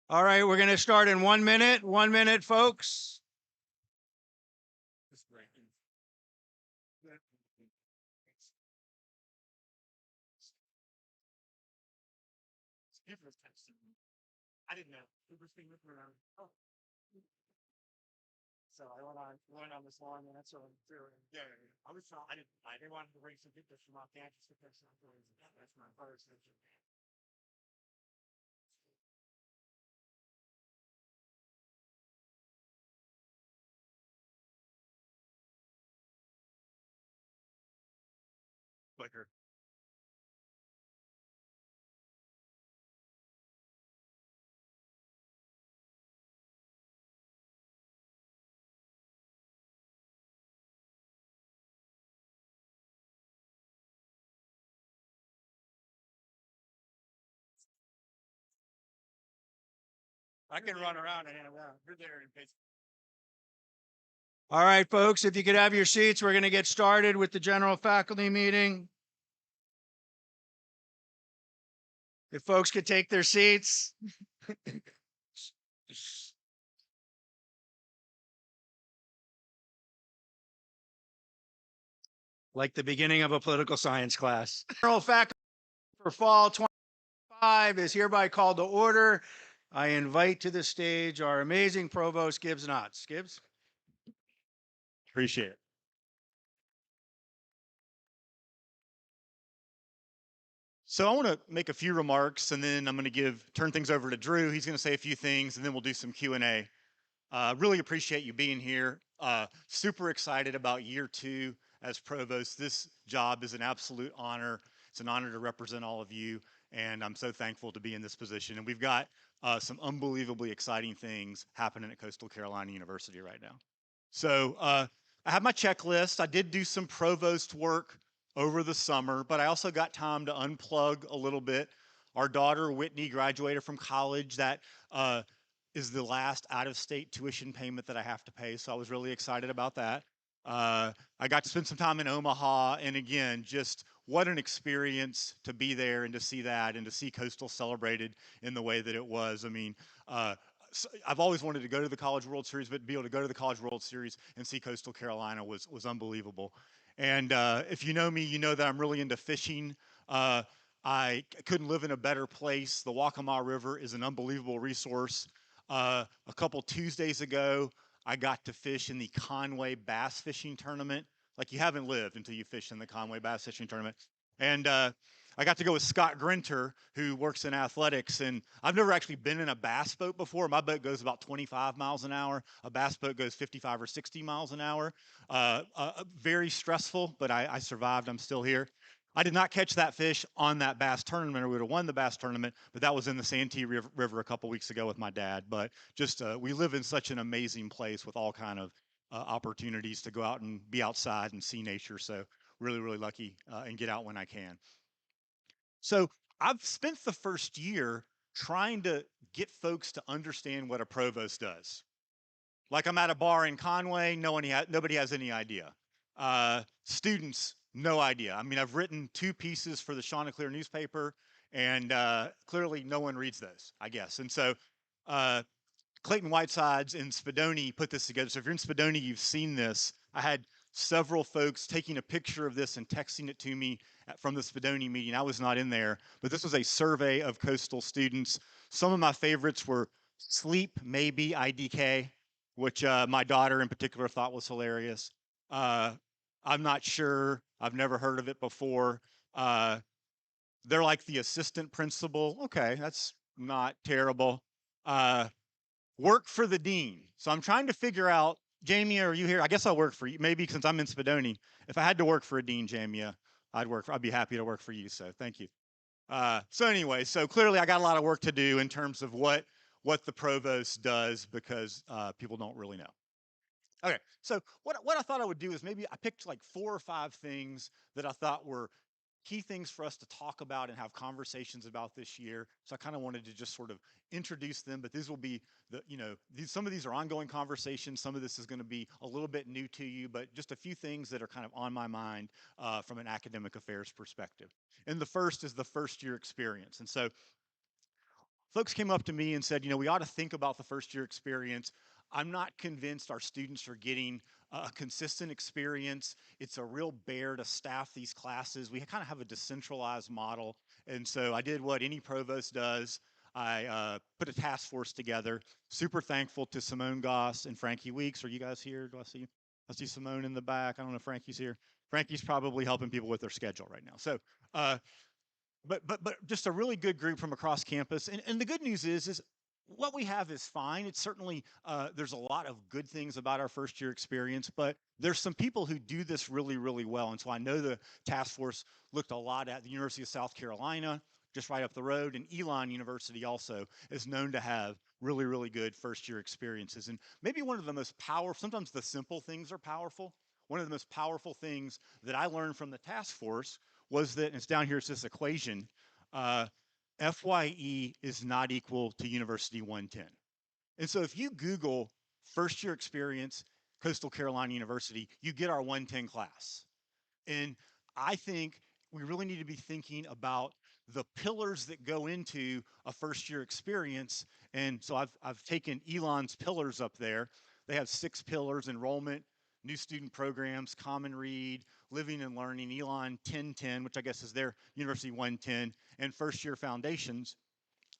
All right, we're going to start in 1 minute. 1 minute, folks. I didn't know. It was being written around. Oh. So I went on this long answer and yeah, I didn't want to bring some people from off campus because that's my first. Clicker. I can run around and hand around. You're there in case. All right, folks, if you could have your seats, we're going to get started with the general faculty meeting. If folks could take their seats. Like the beginning of a political science class. General faculty for fall 25 is hereby called to order. I invite to the stage our amazing provost, Gibbs Knotts. Gibbs? Appreciate it. So I want to make a few remarks, and then I'm going to turn things over to Drew. He's going to say a few things, and then we'll do some Q&A. Really appreciate you being here. Super excited about year 2 as provost. This job is an absolute honor. It's an honor to represent all of you, and I'm so thankful to be in this position. And we've got some unbelievably exciting things happening at Coastal Carolina University right now. So I have my checklist. I did do some provost work over the summer, but I also got time to unplug a little bit. Our daughter, Whitney, graduated from college. That is the last out-of-state tuition payment that I have to pay, so I was really excited about that. I got to spend some time in Omaha, and again, just what an experience to be there and to see that and to see Coastal celebrated in the way that it was. I mean, I've always wanted to go to the College World Series, but to be able to go to the College World Series and see Coastal Carolina was unbelievable. And if you know me, you know that I'm really into fishing. I couldn't live in a better place. The Waccamaw River is an unbelievable resource. A couple Tuesdays ago, I got to fish in the Conway bass fishing tournament. Like, you haven't lived until you fish in the Conway bass fishing tournament. And I got to go with Scott Grinter, who works in athletics, and I've never actually been in a bass boat before. My boat goes about 25 miles an hour. A bass boat goes 55 or 60 miles an hour. Very stressful, but I survived. I'm still here. I did not catch that fish on that bass tournament, or we would have won the bass tournament, but that was in the Santee River a couple weeks ago with my dad. But just we live in such an amazing place with all kind of opportunities to go out and be outside and see nature. So really, really lucky and get out when I can. So I've spent the first year trying to get folks to understand what a provost does. Like, I'm at a bar in Conway, nobody has any idea. Students, no idea. I mean, I've written 2 pieces for the Chanticleer newspaper, and clearly no one reads those, I guess. And so Clayton Whitesides in Spadoni put this together. So if you're in Spadoni, you've seen this. I had several folks taking a picture of this and texting it to me from the Spadoni meeting. I was not in there, but this was a survey of coastal students. Some of my favorites were sleep, maybe, IDK, which my daughter in particular thought was hilarious. I'm not sure. I've never heard of it before. They're like the assistant principal. Okay, that's not terrible. Work for the dean. So I'm trying to figure out, Jamie, are you here? I guess I'll work for you. Maybe since I'm in Spadoni. If I had to work for a dean, Jamie, I'd be happy to work for you. So thank you. So anyway, so clearly I got a lot of work to do in terms of what the provost does, because people don't really know. Okay, so what I thought I would do is maybe I picked like 4 or 5 things that I thought were key things for us to talk about and have conversations about this year. So I kind of wanted to just sort of introduce them, but these will be some of these are ongoing conversations. Some of this is going to be a little bit new to you, but just a few things that are kind of on my mind from an academic affairs perspective. And the first is the first year experience. And so folks came up to me and said, we ought to think about the first year experience. I'm not convinced our students are getting a consistent experience. It's a real bear to staff these classes. We kind of have a decentralized model. And so I did what any provost does. I put a task force together. Super thankful to Simone Goss and Frankie Weeks. Are you guys here? Do I see you? I see Simone in the back. I don't know if Frankie's here. Frankie's probably helping people with their schedule right now. So but just a really good group from across campus. And the good news is what we have is fine. It's certainly, there's a lot of good things about our first year experience, but there's some people who do this really, really well. And so I know the task force looked a lot at the University of South Carolina, just right up the road, and Elon University also is known to have really, really good first year experiences. And maybe one of the most powerful, sometimes the simple things are powerful. One of the most powerful things that I learned from the task force was that, and it's down here, it's this equation, FYE is not equal to University 110. And so if you Google first year experience, Coastal Carolina University, you get our 110 class. And I think we really need to be thinking about the pillars that go into a first year experience. And so I've taken Elon's pillars up there. They have 6 pillars: enrollment, new student programs, common read, living and learning, Elon 1010, which I guess is their University 110, and first year foundations.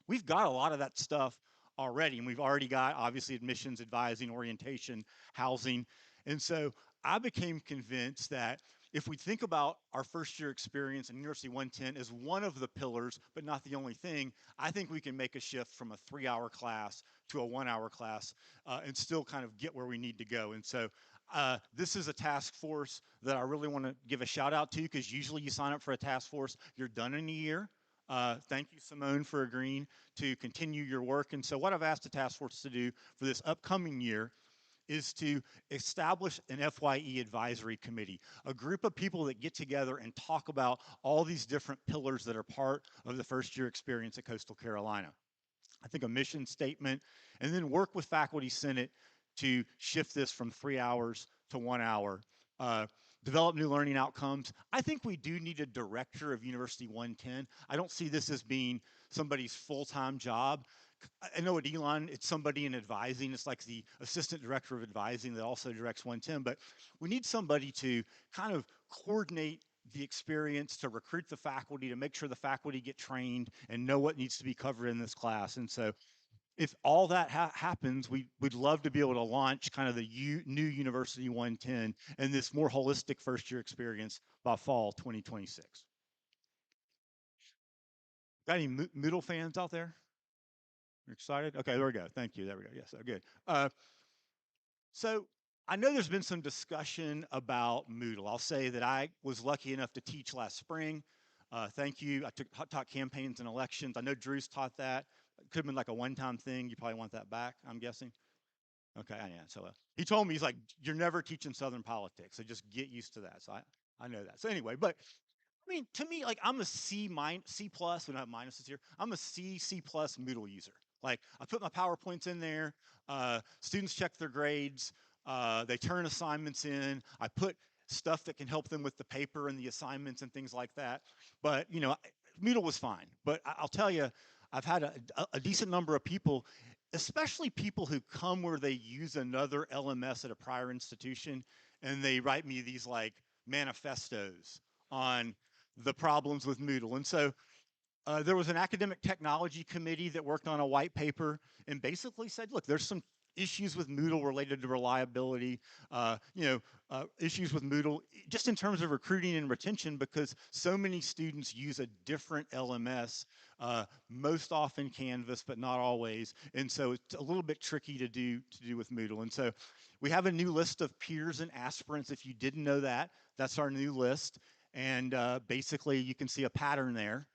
We've got a lot of that stuff already, and we've already got obviously admissions, advising, orientation, housing. And so I became convinced that if we think about our first year experience in University 110 as one of the pillars, but not the only thing, I think we can make a shift from a 3-hour class to a 1-hour class and still kind of get where we need to go. And so this is a task force that I really want to give a shout out to, because usually you sign up for a task force, you're done in a year. Thank you, Simone, for agreeing to continue your work. And so what I've asked the task force to do for this upcoming year is to establish an FYE advisory committee, a group of people that get together and talk about all these different pillars that are part of the first year experience at Coastal Carolina. I think a mission statement, and then work with Faculty Senate to shift this from 3 hours to 1 hour. Develop new learning outcomes. I think we do need a director of University 110. I don't see this as being somebody's full-time job. I know at Elon, it's somebody in advising. It's like the assistant director of advising that also directs 110, but we need somebody to kind of coordinate the experience, to recruit the faculty, to make sure the faculty get trained and know what needs to be covered in this class. And so if all that happens, we'd love to be able to launch kind of the new University 110 and this more holistic first year experience by fall 2026. Got any Moodle fans out there? You're excited? Okay, there we go. Thank you. There we go. Yes, good. So I know there's been some discussion about Moodle. I'll say that I was lucky enough to teach last spring. Thank you. I taught campaigns and elections. I know Drew's taught that. It could have been like a one-time thing. You probably want that back, I'm guessing. Okay, yeah. So he told me, he's like, you're never teaching Southern politics, so just get used to that. So I know that. So anyway, but I mean, to me, like, I'm a C plus. We don't have minuses here. I'm a C plus Moodle user. Like, I put my PowerPoints in there. Students check their grades. They turn assignments in. I put stuff that can help them with the paper and the assignments and things like that. But, Moodle was fine. But I'll tell you, I've had a decent number of people, especially people who come where they use another LMS at a prior institution, and they write me these like manifestos on the problems with Moodle. And so there was an academic technology committee that worked on a white paper and basically said, look, there's some issues with Moodle related to reliability, issues with Moodle just in terms of recruiting and retention, because so many students use a different LMS, most often Canvas, but not always. And so it's a little bit tricky to do with Moodle. And so we have a new list of peers and aspirants. If you didn't know that, that's our new list. And basically you can see a pattern there.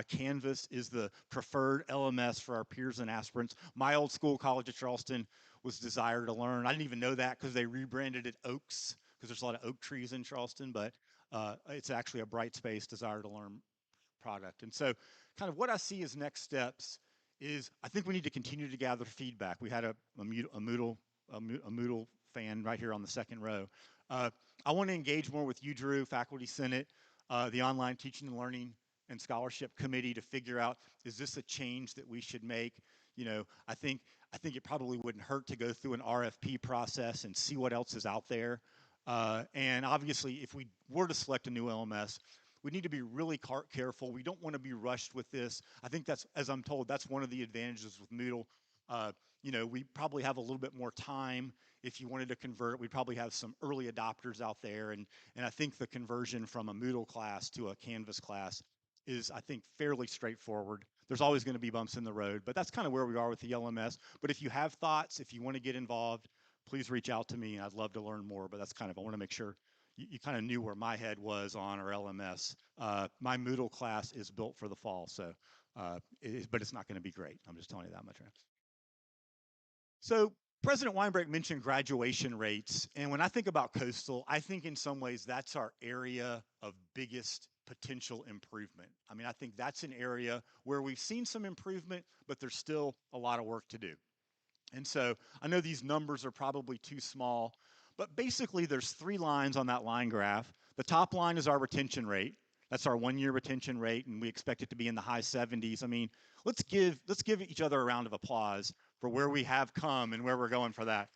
Canvas is the preferred LMS for our peers and aspirants. My old school, College of Charleston, was Desire to Learn. I didn't even know that because they rebranded it Oaks, because there's a lot of oak trees in Charleston. But it's actually a bright space, desire to learn product. And so kind of what I see as next steps is I think we need to continue to gather feedback. We had a Moodle fan right here on the second row. I want to engage more with you, Drew, Faculty Senate, the Online Teaching and Learning and Scholarship Committee to figure out, is this a change that we should make? You know, I think it probably wouldn't hurt to go through an RFP process and see what else is out there. And obviously, if we were to select a new LMS, we need to be really careful. We don't want to be rushed with this. I think that's, as I'm told, that's one of the advantages with Moodle. You know, we probably have a little bit more time. If you wanted to convert, we probably have some early adopters out there. And I think the conversion from a Moodle class to a Canvas class is, I think, fairly straightforward. There's always going to be bumps in the road, but that's kind of where we are with the LMS. But if you have thoughts, if you want to get involved, please reach out to me. I'd love to learn more, but that's kind of, I want to make sure you kind of knew where my head was on our LMS. My Moodle class is built for the fall, so, but it's not going to be great. I'm just telling you that much. So President Weinberg mentioned graduation rates, and when I think about Coastal, I think in some ways that's our area of biggest potential improvement. I mean, I think that's an area where we've seen some improvement, but there's still a lot of work to do. And so I know these numbers are probably too small, but basically there's 3 lines on that line graph. The top line is our retention rate. That's our 1-year retention rate, and we expect it to be in the high 70s. I mean, let's give each other a round of applause for where we have come and where we're going for that.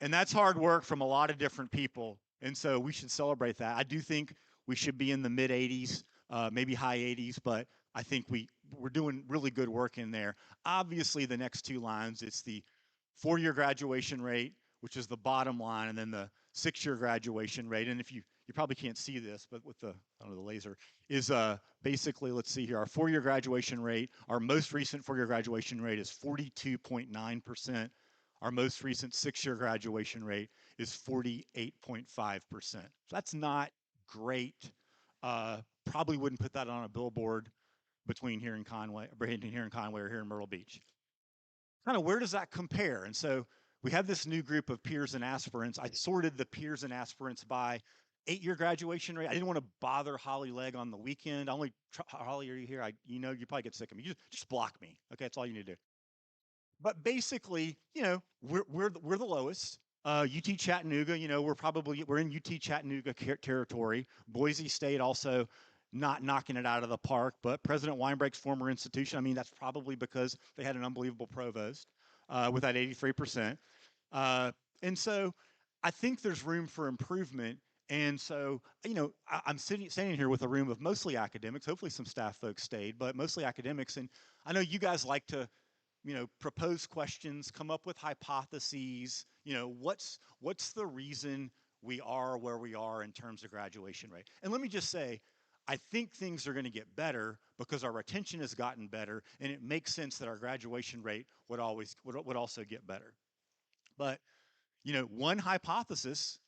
And that's hard work from a lot of different people, and so we should celebrate that. I do think we should be in the mid 80s, maybe high 80s, but I think we're doing really good work in there. Obviously, the next 2 lines, it's the 4-year graduation rate, which is the bottom line, and then the 6-year graduation rate. And if you probably can't see this, but with the, I don't know, the laser, is basically, let's see here, our 4-year graduation rate, our most recent 4-year graduation rate is 42.9%. Our most recent 6-year graduation rate is 48.5%. So that's not great. Probably wouldn't put that on a billboard between here and Conway, or here in Myrtle Beach. Kind of where does that compare? And so we have this new group of peers and aspirants. I sorted the peers and aspirants by 8-year graduation rate. I didn't want to bother Holly Legg on the weekend. Holly, are you here? You know, you probably get sick of me. Just block me. Okay, that's all you need to do. But basically, you know, we're the lowest. UT Chattanooga, you know, we're in UT Chattanooga territory. Boise State also not knocking it out of the park, but President Weinberg's former institution, I mean, that's probably because they had an unbelievable provost with that 83%. And so I think there's room for improvement. And so, you know, I'm standing here with a room of mostly academics. Hopefully some staff folks stayed, but mostly academics. And I know you guys like to, you know, propose questions, come up with hypotheses. You know, what's the reason we are where we are in terms of graduation rate? And let me just say, I think things are going to get better because our retention has gotten better, and it makes sense that our graduation rate would also get better. But, you know, one hypothesis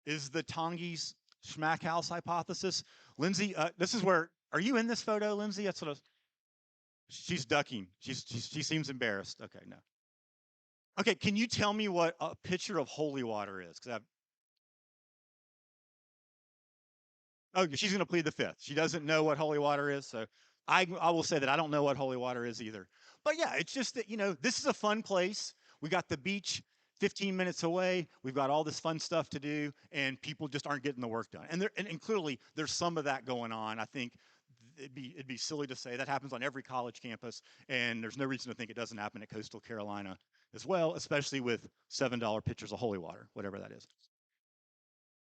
is the Tongies Schmack House hypothesis. Lindsay, this is where, are you in this photo, Lindsay? That's what she's ducking. She seems embarrassed. Okay, no. Okay, can you tell me what a pitcher of holy water is? Oh, she's going to plead the fifth. She doesn't know what holy water is, so I will say that I don't know what holy water is either. But yeah, it's just that, you know, this is a fun place. We got the beach 15 minutes away. We've got all this fun stuff to do, and people just aren't getting the work done. And clearly, there's some of that going on. I think it'd be silly to say that happens on every college campus, and there's no reason to think it doesn't happen at Coastal Carolina as well, especially with $7 pitchers of holy water, whatever that is.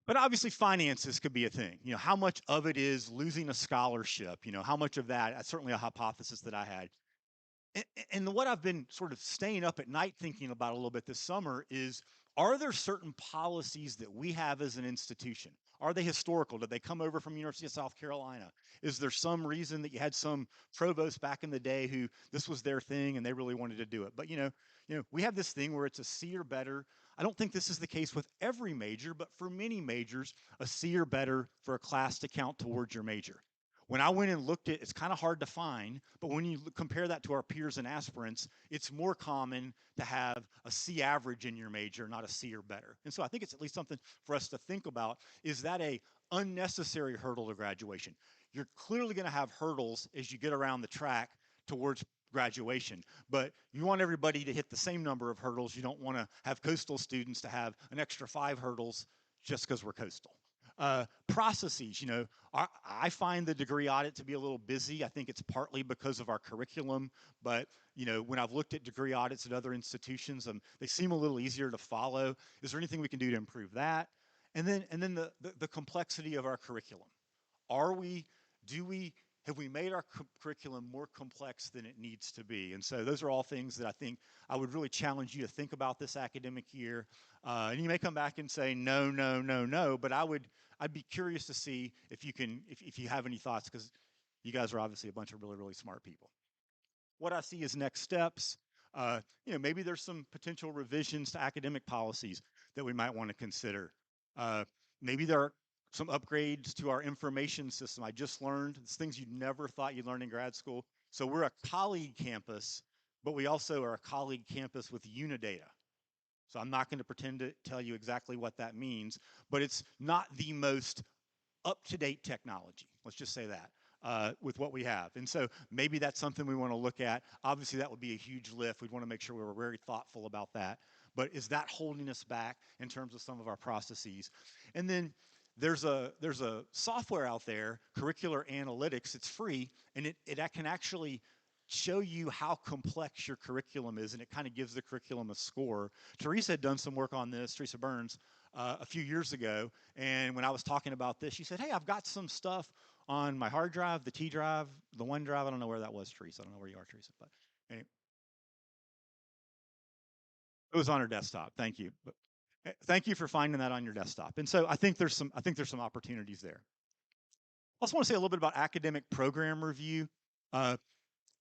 But obviously finances could be a thing. You know, how much of it is losing a scholarship? You know, how much of that, that's certainly a hypothesis that I had. And what I've been sort of staying up at night thinking about a little bit this summer is, are there certain policies that we have as an institution? Are they historical? Did they come over from University of South Carolina? Is there some reason that you had some provost back in the day who this was their thing and they really wanted to do it? But you know, we have this thing where it's a C or better. I don't think this is the case with every major, but for many majors, a C or better for a class to count towards your major. When I went and looked at, it's kind of hard to find, but when you compare that to our peers and aspirants, it's more common to have a C average in your major, not a C or better. And so I think it's at least something for us to think about. Is that a unnecessary hurdle to graduation? You're clearly going to have hurdles as you get around the track towards graduation, but you want everybody to hit the same number of hurdles. You don't want to have coastal students to have an extra 5 hurdles just because we're coastal. Processes, I find the degree audit to be a little busy. I think it's partly because of our curriculum, but when I've looked at degree audits at other institutions, they seem a little easier to follow. Is there anything we can do to improve that? And then the complexity of our curriculum. Have we made our curriculum more complex than it needs to be? And so those are all things that I think I would really challenge you to think about this academic year. And you may come back and say no, no, no, no, but I'd be curious to see if you have any thoughts, because you guys are obviously a bunch of really, really smart people. What I see as next steps, maybe there's some potential revisions to academic policies that we might want to consider. Maybe there are some upgrades to our information system. I just learned it's things you never thought you'd learn in grad school. So we're a colleague campus, but we also are a colleague campus with Unidata. So I'm not going to pretend to tell you exactly what that means, but it's not the most up-to-date technology. Let's just say that with what we have. And so maybe that's something we want to look at. Obviously, that would be a huge lift. We'd want to make sure we were very thoughtful about that. But is that holding us back in terms of some of our processes? And then there's a software out there, Curricular Analytics. It's free, and it can actually show you how complex your curriculum is, and it kind of gives the curriculum a score. Teresa had done some work on this, Teresa Burns, a few years ago, and when I was talking about this, she said, hey, I've got some stuff on my hard drive, the T drive, the OneDrive. I don't know where that was, Teresa. I don't know where you are, Teresa, but anyway. It was on her desktop. Thank you. But thank you for finding that on your desktop. And so I think there's some opportunities there. I also want to say a little bit about academic program review.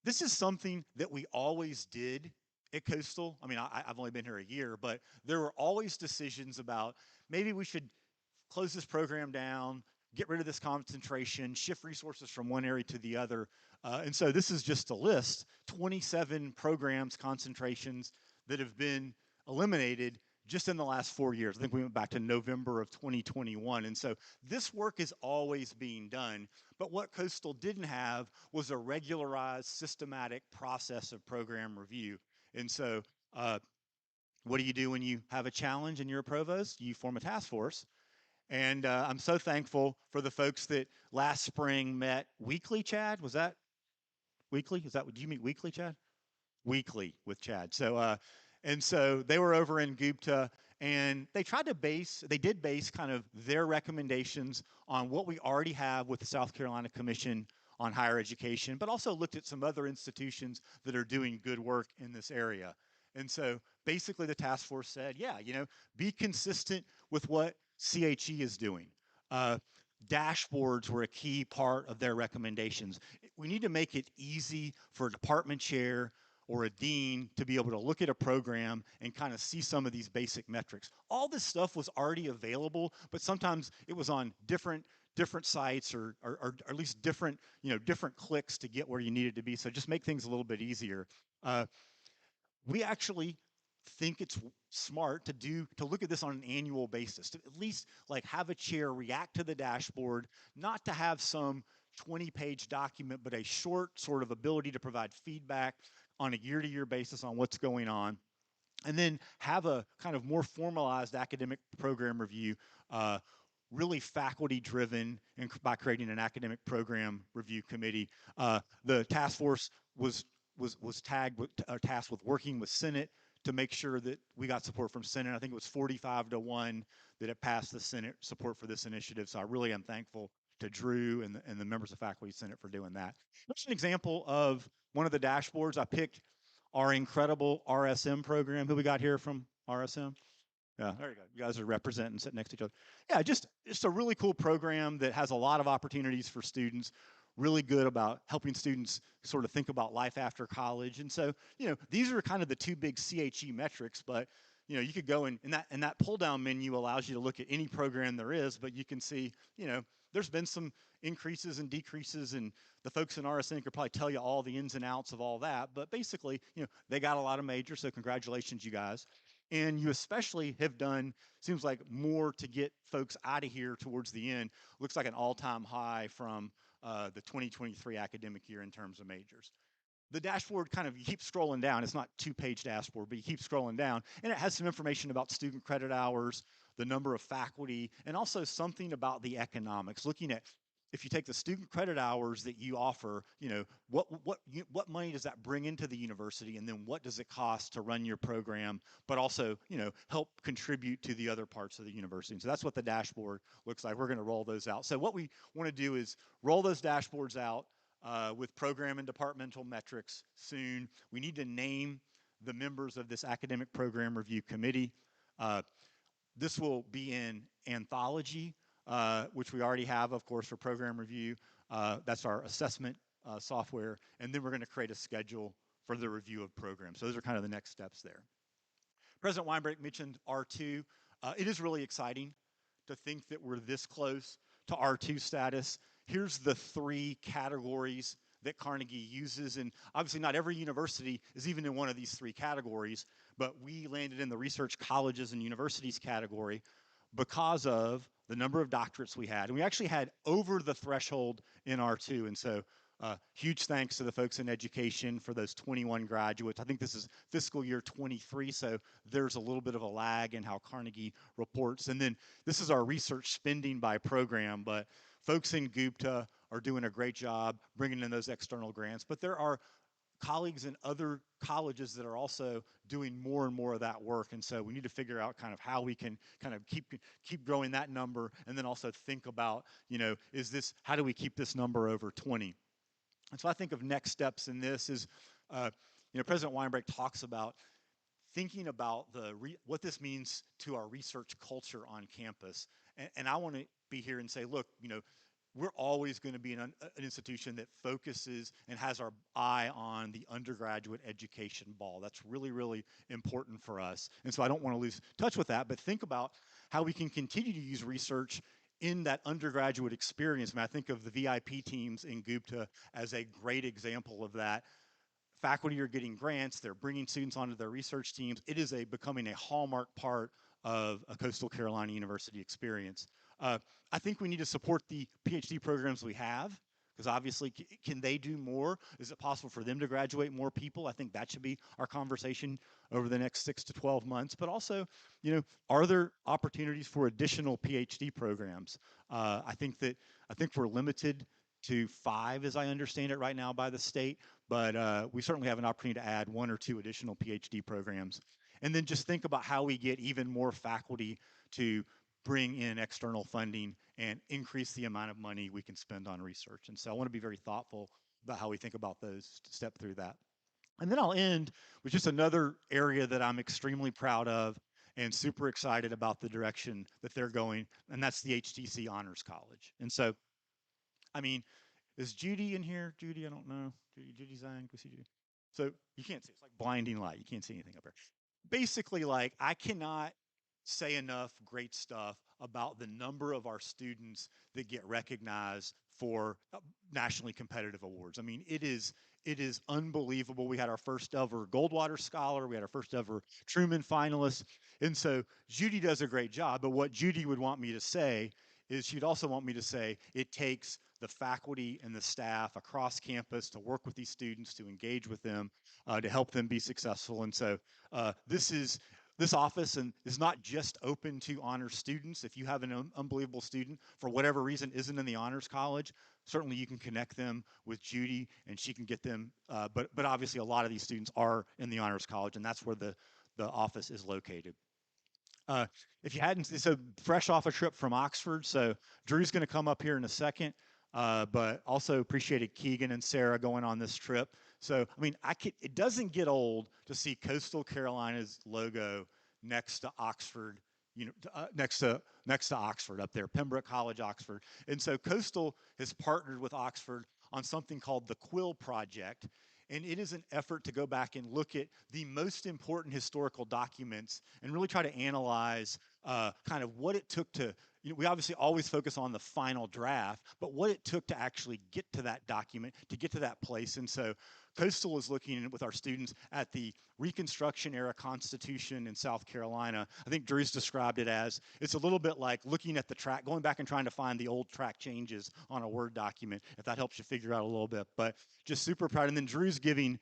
This is something that we always did at Coastal. I mean, I've only been here a year, but there were always decisions about maybe we should close this program down, get rid of this concentration, shift resources from one area to the other. And so this is just a list, 27 programs, concentrations that have been eliminated just in the last 4 years. I think we went back to November of 2021. And so this work is always being done. But what Coastal didn't have was a regularized, systematic process of program review. And so what do you do when you have a challenge and you're a provost? You form a task force. And I'm so thankful for the folks that last spring met weekly, Chad. Was that weekly? Did you meet weekly, Chad? Weekly with Chad. So, and so they were over in Gupta, and they did base kind of their recommendations on what we already have with the South Carolina Commission on Higher Education, but also looked at some other institutions that are doing good work in this area. And so basically the task force said, yeah, be consistent with what CHE is doing. Dashboards were a key part of their recommendations. We need to make it easy for a department chair or a dean to be able to look at a program and kind of see some of these basic metrics. All this stuff was already available, but sometimes it was on different sites or at least different clicks to get where you needed to be. So just make things a little bit easier. We actually think it's smart to look at this on an annual basis, to at least like have a chair react to the dashboard, not to have some 20-page document, but a short sort of ability to provide feedback on a year-to-year basis on what's going on, and then have a kind of more formalized academic program review, really faculty-driven, and by creating an academic program review committee. The task force was tasked with working with Senate to make sure that we got support from Senate. I think it was 45-1 that it passed the Senate support for this initiative. So I really am thankful to Drew and the members of Faculty Senate for doing that. Here's an example of one of the dashboards. I picked our incredible RSM program. Who we got here from RSM? Yeah, there you go. You guys are representing, sitting next to each other. Yeah, just a really cool program that has a lot of opportunities for students, really good about helping students sort of think about life after college. And so, these are kind of the two big CHE metrics, but, you could go in that pull down menu allows you to look at any program there is, but you can see, there's been some increases and decreases, and the folks in RSN could probably tell you all the ins and outs of all that. But basically, they got a lot of majors, so congratulations, you guys. And you especially have done, seems like, more to get folks out of here towards the end. Looks like an all-time high from the 2023 academic year in terms of majors. The dashboard kind of, you keep scrolling down. It's not two-page dashboard, but you keep scrolling down. And it has some information about student credit hours, the number of faculty, and also something about the economics, looking at, if you take the student credit hours that you offer, what money does that bring into the university, and then what does it cost to run your program, but also, help contribute to the other parts of the university. And so that's what the dashboard looks like. We're going to roll those out. So what we want to do is roll those dashboards out with program and departmental metrics soon. We need to name the members of this academic program review committee. This will be in Anthology, which we already have, of course, for program review. That's our assessment software. And then we're going to create a schedule for the review of programs. So those are kind of the next steps there. President Weinberg mentioned R2. It is really exciting to think that we're this close to R2 status. Here's the 3 categories that Carnegie uses. And obviously not every university is even in one of these 3 categories, but we landed in the research colleges and universities category because of the number of doctorates we had. And we actually had over the threshold in R2. And so huge thanks to the folks in education for those 21 graduates. I think this is fiscal year 23, so there's a little bit of a lag in how Carnegie reports. And then this is our research spending by program, but folks in Gupta are doing a great job bringing in those external grants. But there are colleagues in other colleges that are also doing more and more of that work. And so we need to figure out kind of how we can kind of keep growing that number, and then also think about, how do we keep this number over 20? And so I think of next steps in this is, President Weinberg talks about thinking about what this means to our research culture on campus. And I want to be here and say, look, we're always going to be an institution that focuses and has our eye on the undergraduate education ball. That's really, really important for us. And so I don't want to lose touch with that, but think about how we can continue to use research in that undergraduate experience. I think of the VIP teams in Gupta as a great example of that. Faculty are getting grants, they're bringing students onto their research teams. It is becoming a hallmark part of a Coastal Carolina University experience. I think we need to support the PhD programs we have, because obviously, can they do more? Is it possible for them to graduate more people? I think that should be our conversation over the next 6 to 12 months. But also, are there opportunities for additional PhD programs? I think we're limited to 5, as I understand it right now, by the state, but we certainly have an opportunity to add 1 or 2 additional PhD programs. And then just think about how we get even more faculty to bring in external funding and increase the amount of money we can spend on research. And so I want to be very thoughtful about how we think about those to step through that. And then I'll end with just another area that I'm extremely proud of and super excited about the direction that they're going, and that's the HTC Honors College. And so, is Judy in here? Judy, I don't know. Judy Zhang, go see Judy. So you can't see, it's like blinding light. You can't see anything up there. Basically, I cannot say enough great stuff about the number of our students that get recognized for nationally competitive awards. It is unbelievable. We had our first ever Goldwater Scholar. We had our first ever Truman finalist. And so Judy does a great job. But what Judy would want me to say is she'd also want me to say it takes the faculty and the staff across campus to work with these students, to engage with them, to help them be successful. And so this office is not just open to honors students. If you have an unbelievable student, for whatever reason, isn't in the honors college, certainly you can connect them with Judy and she can get them. But obviously a lot of these students are in the honors college, and that's where the office is located. If you hadn't, so fresh off a trip from Oxford, so Drew's going to come up here in a second, but also appreciated Keegan and Sarah going on this trip. So, it doesn't get old to see Coastal Carolina's logo next to Oxford, next to Oxford up there, Pembroke College, Oxford. And so Coastal has partnered with Oxford on something called the Quill Project. and it is an effort to go back and look at the most important historical documents and really try to analyze kind of what it took to, we obviously always focus on the final draft, but what it took to actually get to that document, to get to that place. And so Coastal is looking with our students at the Reconstruction era Constitution in South Carolina. I think Drew's described it as, it's a little bit like looking at the track, going back and trying to find the old track changes on a Word document, if that helps you figure out a little bit. But just super proud. And then Drew's giving,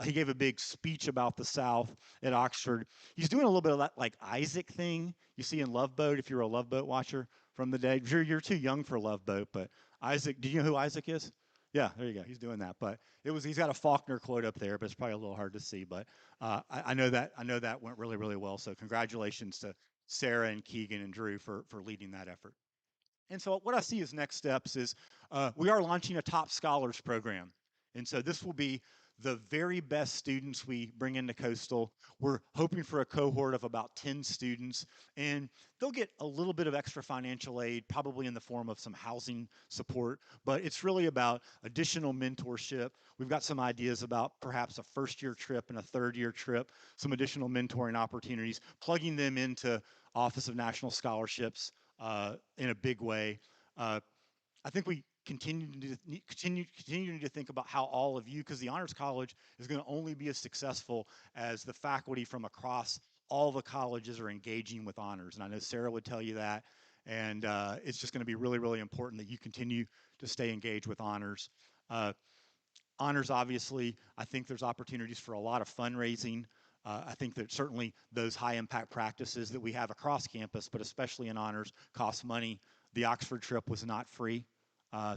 he gave a big speech about the South at Oxford. He's doing a little bit of that like Isaac thing you see in Love Boat, if you're a Love Boat watcher from the day. Drew, you're too young for Love Boat, but Isaac, do you know who Isaac is? Yeah, there you go. He's doing that. But he's got a Faulkner quote up there, but it's probably a little hard to see. But I know that went really, really well. So congratulations to Sarah and Keegan and Drew for leading that effort. And so what I see as next steps is we are launching a Top Scholars program. And so this will be the very best students we bring into Coastal. We're hoping for a cohort of about 10 students, and they'll get a little bit of extra financial aid, probably in the form of some housing support, but it's really about additional mentorship. We've got some ideas about perhaps a first-year trip and a third-year trip, some additional mentoring opportunities, plugging them into Office of National Scholarships in a big way. I think we continue to think about how all of you, because the Honors College is going to only be as successful as the faculty from across all the colleges are engaging with honors. And I know Sarah would tell you that. And it's just going to be really, really important that you continue to stay engaged with honors. Honors, obviously, I think there's opportunities for a lot of fundraising. I think that certainly those high impact practices that we have across campus, but especially in honors, cost money. The Oxford trip was not free.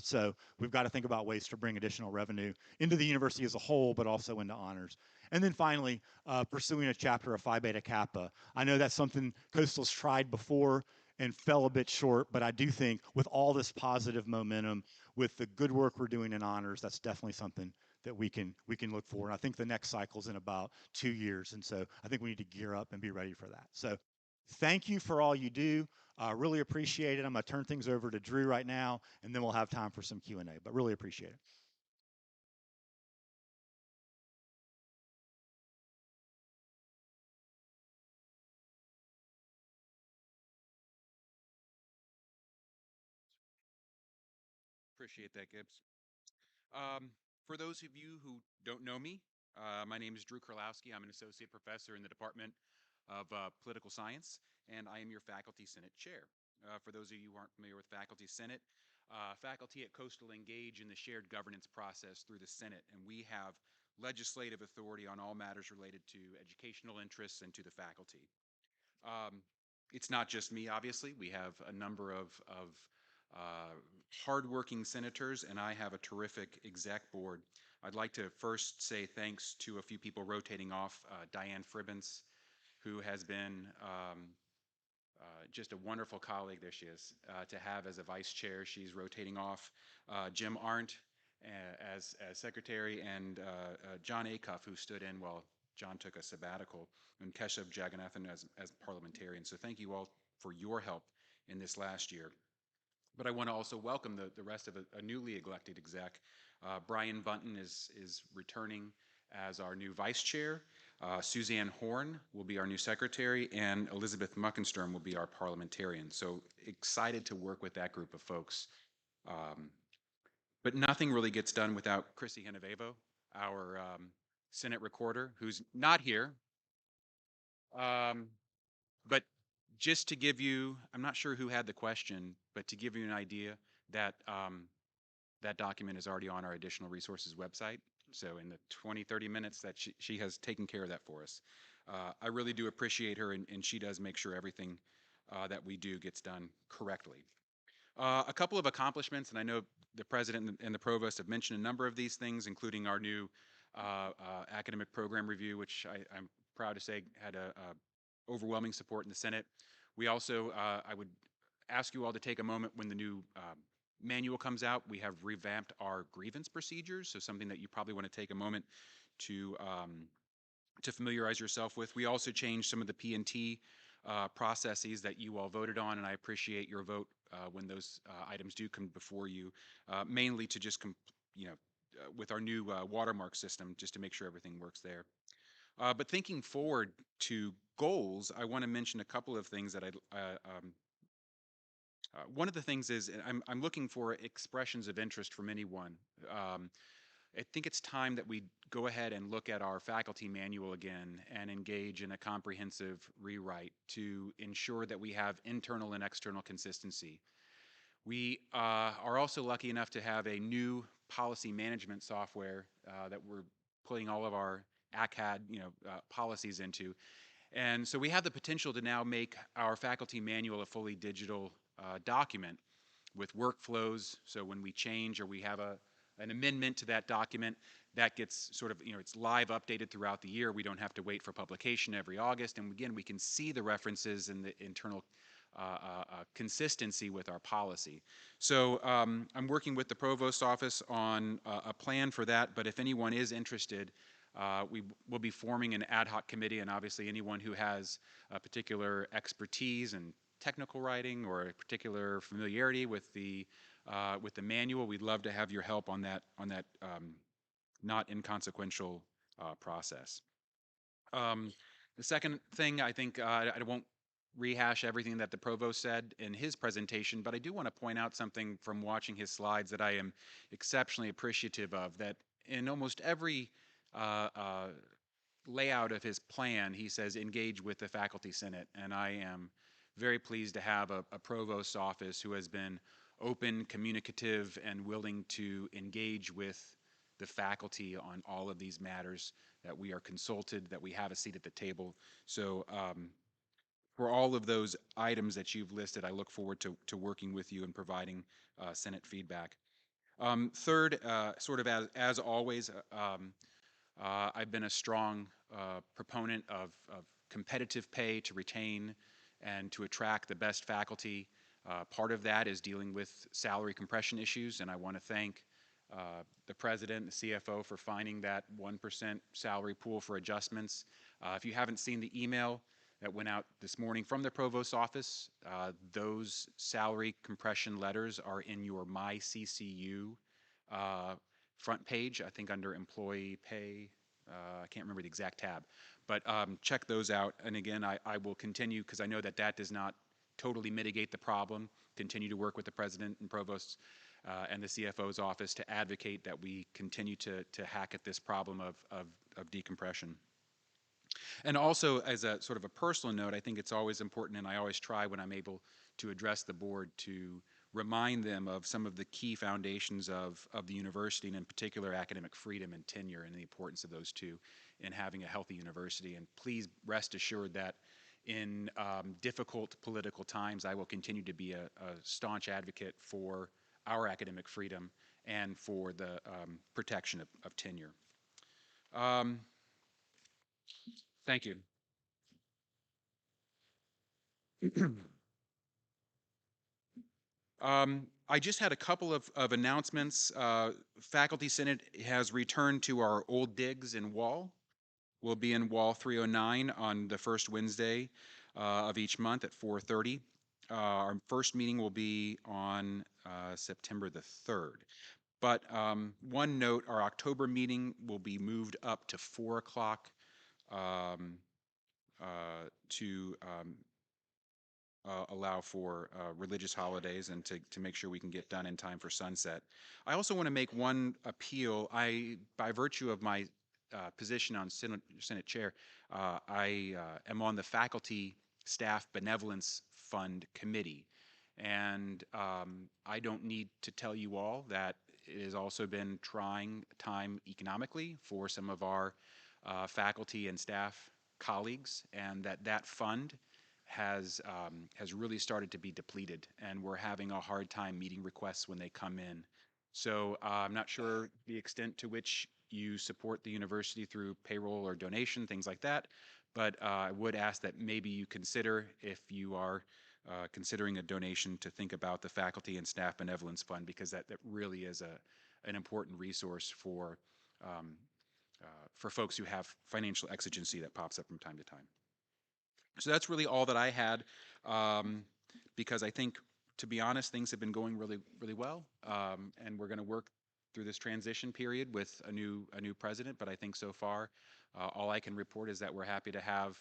So we've got to think about ways to bring additional revenue into the university as a whole, but also into honors. And then finally, pursuing a chapter of Phi Beta Kappa. I know that's something Coastal's tried before and fell a bit short, but I do think with all this positive momentum, with the good work we're doing in honors, that's definitely something that we can look for. And I think the next cycle is in about 2 years. And so I think we need to gear up and be ready for that. So thank you for all you do. Really appreciate it. I'm going to turn things over to Drew right now, and then we'll have time for some Q&A, but really appreciate it. Appreciate that, Gibbs. For those of you who don't know me, my name is Drew Kurlowski. I'm an associate professor in the Department of Political Science, and I am your Faculty Senate Chair. For those of you who aren't familiar with Faculty Senate, faculty at Coastal engage in the shared governance process through the Senate, and we have legislative authority on all matters related to educational interests and to the faculty. It's not just me, obviously. We have a number of hardworking senators, and I have a terrific exec board. I'd like to first say thanks to a few people rotating off. Diane Fribbins, who has been just a wonderful colleague, there she is, to have as a vice chair. She's rotating off. Jim Arndt as secretary, and John Acuff, who stood in while John took a sabbatical, and Keshav Jagannathan as parliamentarian. So thank you all for your help in this last year. But I want to also welcome the rest of a newly elected exec. Brian Bunton is returning as our new vice chair. Suzanne Horn will be our new secretary, and Elizabeth Muckensturm will be our parliamentarian. So excited to work with that group of folks. But nothing really gets done without Chrissy Genoveva, our Senate recorder, who's not here. But just to give you, I'm not sure who had the question, but to give you an idea, that that document is already on our additional resources website. So in the 20, 30 minutes that she has taken care of that for us. I really do appreciate her, and she does make sure everything that we do gets done correctly. A couple of accomplishments, and I know the president and the provost have mentioned a number of these things, including our new academic program review, which I'm proud to say had a overwhelming support in the Senate. We also, I would ask you all to take a moment when the new manual comes out. We have revamped our grievance procedures, so something that you probably want to take a moment to familiarize yourself with. We also changed some of the P&T processes that you all voted on, and I appreciate your vote when those items do come before you, mainly to just with our new watermark system, just to make sure everything works there. But thinking forward to goals, I want to mention a couple of things that one of the things is I'm looking for expressions of interest from anyone. I think it's time that we go ahead and look at our faculty manual again and engage in a comprehensive rewrite to ensure that we have internal and external consistency. We are also lucky enough to have a new policy management software that we're putting all of our ACAD policies into. And so we have the potential to now make our faculty manual a fully digital document with workflows. So when we change or we have an amendment to that document, that gets sort of, it's live updated throughout the year. We don't have to wait for publication every August. And again, we can see the references and the internal consistency with our policy. So I'm working with the Provost Office on a plan for that, but if anyone is interested, we will be forming an ad hoc committee, and obviously anyone who has a particular expertise in technical writing or a particular familiarity with the manual, we'd love to have your help on that not inconsequential process. The second thing, I think I won't rehash everything that the provost said in his presentation, but I do want to point out something from watching his slides that I am exceptionally appreciative of, that in almost every layout of his plan, he says engage with the faculty senate, and I am very pleased to have a provost's office who has been open, communicative, and willing to engage with the faculty on all of these matters, that we are consulted, that we have a seat at the table. So for all of those items that you've listed, I look forward to working with you and providing Senate feedback. Third, sort of as always, I've been a strong proponent of competitive pay to retain and to attract the best faculty. Part of that is dealing with salary compression issues, and I want to thank the president and the CFO for finding that 1% salary pool for adjustments. If you haven't seen the email that went out this morning from the provost's office, those salary compression letters are in your My CCU front page, I think under employee pay. I can't remember the exact tab, but check those out. And again, I will continue, because I know that does not totally mitigate the problem, continue to work with the president and provost and the CFO's office to advocate that we continue to hack at this problem of decompression. And also, as a sort of a personal note, I think it's always important, and I always try when I'm able to address the board, to remind them of some of the key foundations of the university, and in particular academic freedom and tenure, and the importance of those two in having a healthy university. And please rest assured that in difficult political times, I will continue to be a staunch advocate for our academic freedom and for the protection of tenure. Thank you. I just had a couple of announcements. Faculty Senate has returned to our old digs in Wall. We'll be in Wall 309 on the first Wednesday of each month at 4:30. Our first meeting will be on September the 3rd. But one note, our October meeting will be moved up to 4 o'clock to allow for religious holidays and to make sure we can get done in time for sunset. I also want to make one appeal. By virtue of my position on Senate Chair, I am on the Faculty Staff Benevolence Fund Committee. And I don't need to tell you all that it has also been trying time economically for some of our faculty and staff colleagues, and that fund has really started to be depleted, and we're having a hard time meeting requests when they come in. So I'm not sure the extent to which you support the university through payroll or donation, things like that, but I would ask that maybe you consider, if you are considering a donation, to think about the Faculty and Staff Benevolence Fund, because that really is an important resource for folks who have financial exigency that pops up from time to time. So that's really all that I had, because I think, to be honest, things have been going really, really well, and we're going to work through this transition period with a new president, but I think so far, all I can report is that we're happy to have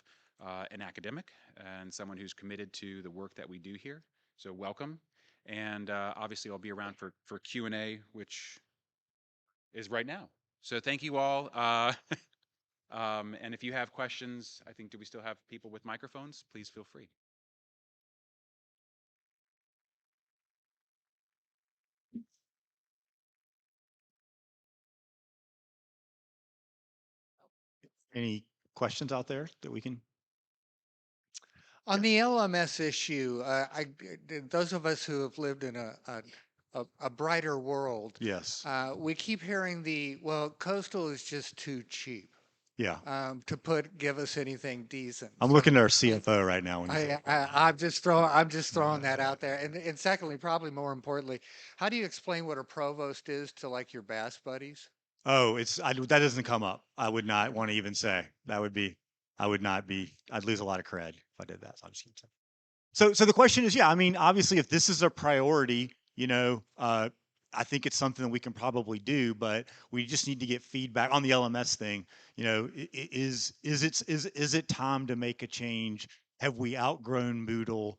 an academic and someone who's committed to the work that we do here. So welcome, and obviously I'll be around for Q&A, which is right now. So thank you all. And if you have questions, I think, do we still have people with microphones? Please feel free. Any questions out there that we can? On the LMS issue, those of us who have lived in a brighter world, Yes. we keep hearing well, coastal is just too cheap. Yeah. To give us anything decent. I'm looking at our CFO right now. I'm just throwing that out there. And secondly, probably more importantly, how do you explain what a provost is to like your bass buddies? Oh, that doesn't come up. I would not want to even say. I'd lose a lot of cred if I did that. So I'll just keep saying. So the question is, yeah, I mean, obviously if this is a priority, I think it's something that we can probably do, but we just need to get feedback on the LMS thing. Is it time to make a change? Have we outgrown Moodle?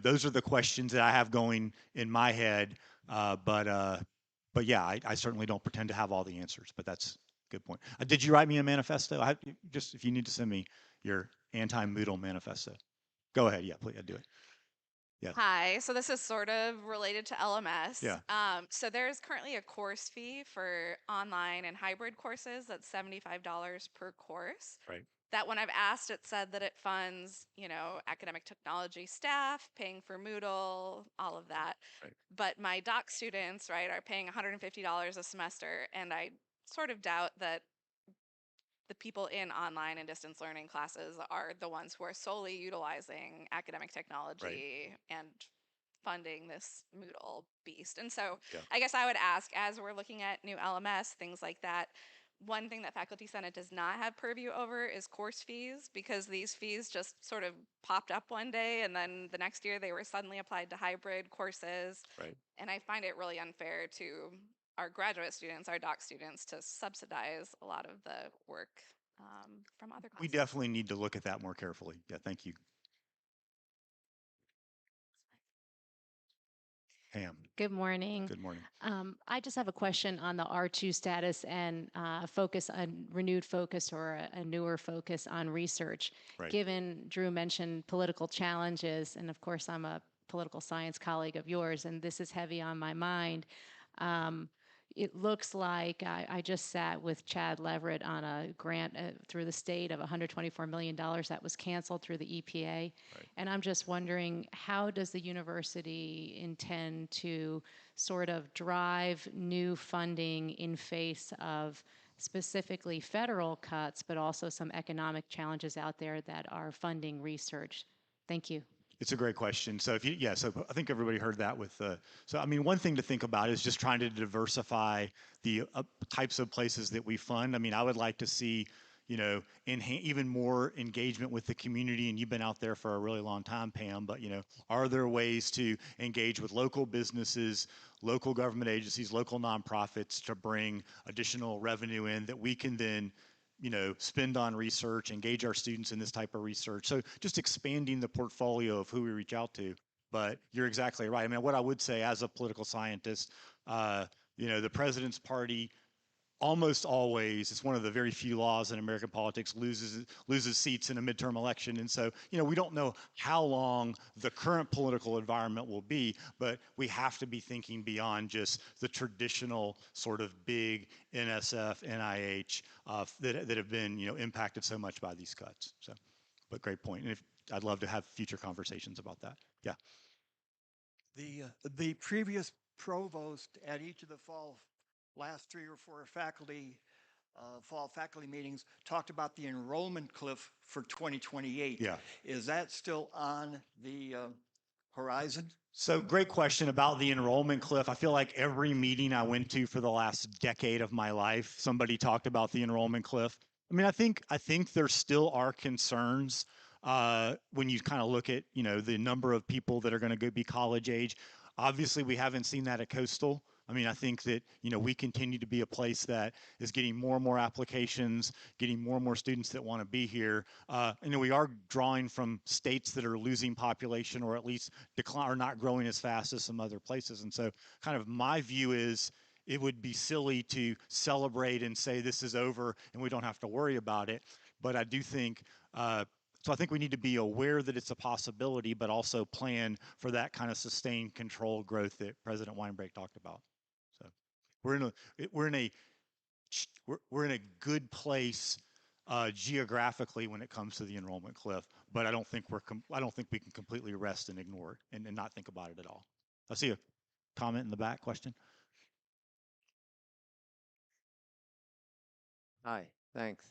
Those are the questions that I have going in my head. But yeah, I certainly don't pretend to have all the answers, but that's a good point. Did you write me a manifesto? If you need to send me your anti-Moodle manifesto, go ahead. Yeah, please do it. Yeah. Hi, so this is sort of related to LMS. Yeah. So there's currently a course fee for online and hybrid courses that's $75 per course. Right. That when I've asked, it said that it funds, academic technology staff, paying for Moodle, all of that. Right. But my doc students, right, are paying $150 a semester, and I sort of doubt that the people in online and distance learning classes are the ones who are solely utilizing academic technology and funding this Moodle beast. And so I guess I would ask, as we're looking at new LMS, things like that, one thing that Faculty Senate does not have purview over is course fees, because these fees just sort of popped up one day and then the next year they were suddenly applied to hybrid courses. Right. And I find it really unfair to our graduate students, our doc students, to subsidize a lot of the work from other classes. We definitely need to look at that more carefully. Yeah, thank you. Pam. Good morning. Good morning. I just have a question on the R2 status and renewed focus or a newer focus on research. Right. Given Drew mentioned political challenges, and of course I'm a political science colleague of yours, and this is heavy on my mind. It looks like I just sat with Chad Leverett on a grant through the state of $124 million that was canceled through the EPA. Right. And I'm just wondering, how does the university intend to sort of drive new funding in face of specifically federal cuts, but also some economic challenges out there that are funding research? Thank you. It's a great question. So so I think everybody heard that with so I mean, one thing to think about is just trying to diversify the types of places that we fund. I mean, I would like to see, even more engagement with the community, and you've been out there for a really long time, Pam, but are there ways to engage with local businesses, local government agencies, local nonprofits to bring additional revenue in that we can then spend on research, engage our students in this type of research. So just expanding the portfolio of who we reach out to. But you're exactly right. I mean, what I would say as a political scientist, the president's party almost always, it's one of the very few laws in American politics, loses seats in a midterm election. And so, we don't know how long the current political environment will be, but we have to be thinking beyond just the traditional sort of big NSF, NIH that have been, impacted so much by these cuts. So, but great point. And I'd love to have future conversations about that. Yeah. The previous provost at each of the last 3 or 4 fall faculty meetings talked about the enrollment cliff for 2028. Yeah. Is that still on the horizon? So great question about the enrollment cliff. I feel like every meeting I went to for the last decade of my life, somebody talked about the enrollment cliff. I mean, I think there still are concerns when you kind of look at, the number of people that are going to be college age. Obviously, we haven't seen that at Coastal. I mean, I think that, we continue to be a place that is getting more and more applications, getting more and more students that want to be here. We are drawing from states that are losing population or at least decline or not growing as fast as some other places. And so kind of my view is it would be silly to celebrate and say this is over and we don't have to worry about it. But I do think, so I think we need to be aware that it's a possibility, but also plan for that kind of sustained controlled growth that President Weinberg talked about. So we're in a good place geographically when it comes to the enrollment cliff, but I don't think we can completely rest and ignore it and not think about it at all. I see a comment in the back. Question. Hi, thanks.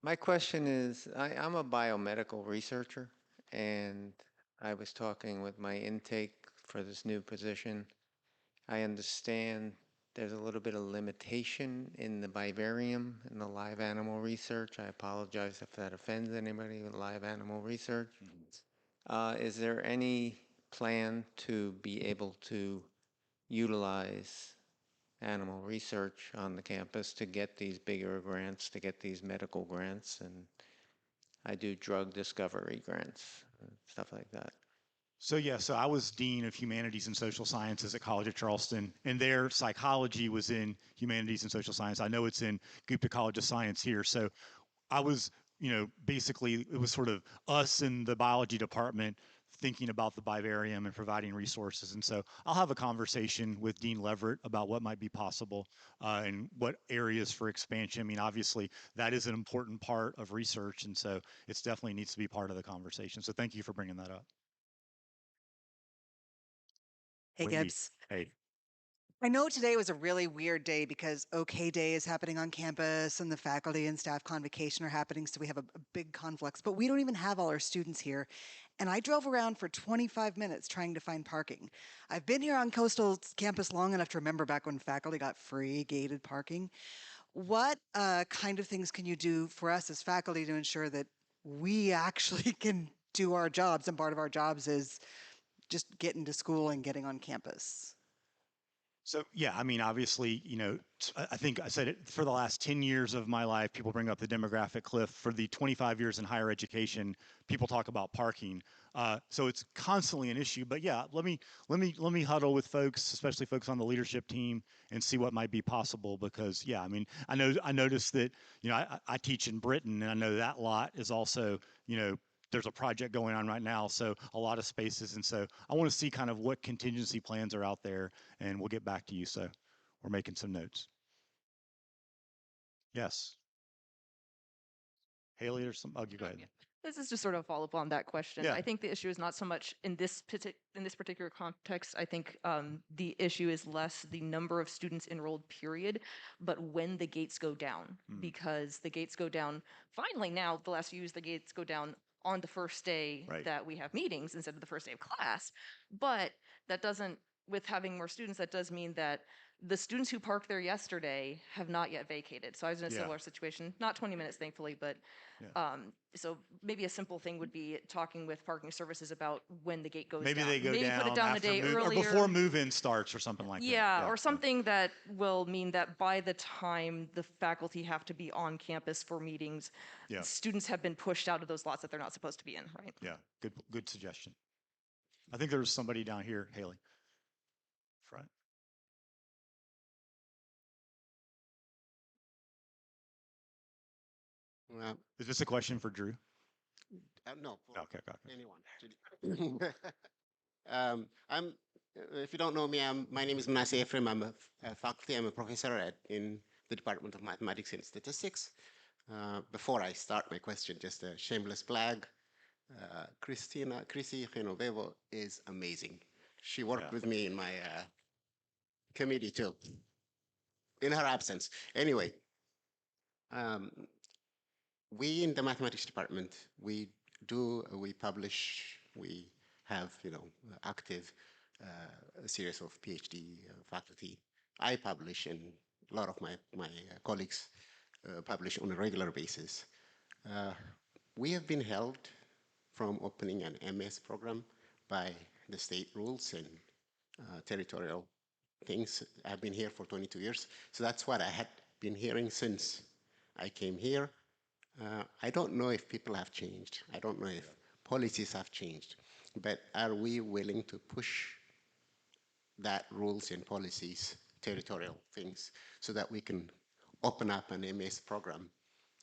My question is, I'm a biomedical researcher, and I was talking with my intake for this new position. I understand there's a little bit of limitation in the vivarium in the live animal research. I apologize if that offends anybody with live animal research. Is there any plan to be able to utilize animal research on the campus to get these bigger grants, to get these medical grants? And I do drug discovery grants, stuff like that. So I was Dean of Humanities and Social Sciences at College of Charleston, and their psychology was in Humanities and Social Science. I know it's in Gupta College of Science here. So I was, basically it was sort of us in the biology department thinking about the vivarium and providing resources. And so I'll have a conversation with Dean Leverett about what might be possible and what areas for expansion. I mean, obviously that is an important part of research, and so it definitely needs to be part of the conversation. So thank you for bringing that up. Hey, Wendy. Gibbs. Hey. I know today was a really weird day because OK Day is happening on campus and the faculty and staff convocation are happening, so we have a big conflux, but we don't even have all our students here. And I drove around for 25 minutes trying to find parking. I've been here on Coastal campus long enough to remember back when faculty got free gated parking. What kind of things can you do for us as faculty to ensure that we actually can do our jobs, and part of our jobs is just getting to school and getting on campus? So yeah, I mean, obviously, I think I said it for the last 10 years of my life, people bring up the demographic cliff. For the 25 years in higher education, people talk about parking. So it's constantly an issue. But yeah, let me huddle with folks, especially folks on the leadership team, and see what might be possible. Because yeah, I mean, I noticed that I teach in Britain, and I know that lot is also there's a project going on right now, so a lot of spaces. And so I want to see kind of what contingency plans are out there, and we'll get back to you. So we're making some notes. Yes. Haley or some, you go ahead. This is just sort of a follow-up on that question. Yeah. I think the issue is not so much in this particular context. I think the issue is less the number of students enrolled, period, but when the gates go down, because the gates go down. Finally, now the last few years, the gates go down on the first day that we have meetings instead of the first day of class. But that doesn't, with having more students, that does mean that the students who parked there yesterday have not yet vacated. So I was in a similar situation, not 20 minutes, thankfully, but so maybe a simple thing would be talking with parking services about when the gate goes down. Maybe they go down, put it down a after day or earlier. before move-in starts or something like that. Yeah, or something that will mean that by the time the faculty have to be on campus for meetings, students have been pushed out of those lots that they're not supposed to be in, right? Yeah, good suggestion. I think there's somebody down here, Haley. Front. Is this a question for Drew? No. Okay. Anyone. If you don't know me, my name is Manasseh Ephraim. I'm a faculty. I'm a professor in the Department of Mathematics and Statistics. Before I start my question, just a shameless plug. Chrissy Genovevo is amazing. She worked with me in my committee too, in her absence. Anyway, we in the mathematics department, we publish, we have, active a series of PhD faculty. I publish, and a lot of my colleagues publish on a regular basis. We have been held from opening an MS program by the state rules and territorial things. I've been here for 22 years, so that's what I had been hearing since I came here. I don't know if people have changed. I don't know if policies have changed, but are we willing to push that rules and policies, territorial things, so that we can open up an MS program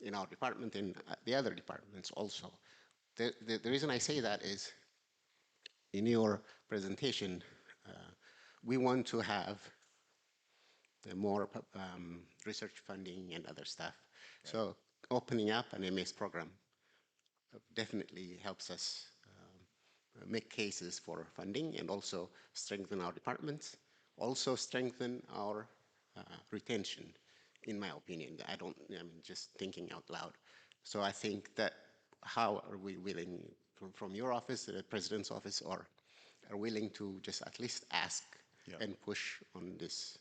in our department and the other departments also? The reason I say that is in your presentation, we want to have more research funding and other stuff. Right. So opening up an MS program definitely helps us make cases for funding and also strengthen our departments, also strengthen our retention, in my opinion. I'm just thinking out loud. So I think that how are we willing, from your office, the president's office, or are willing to just at least ask and push on this?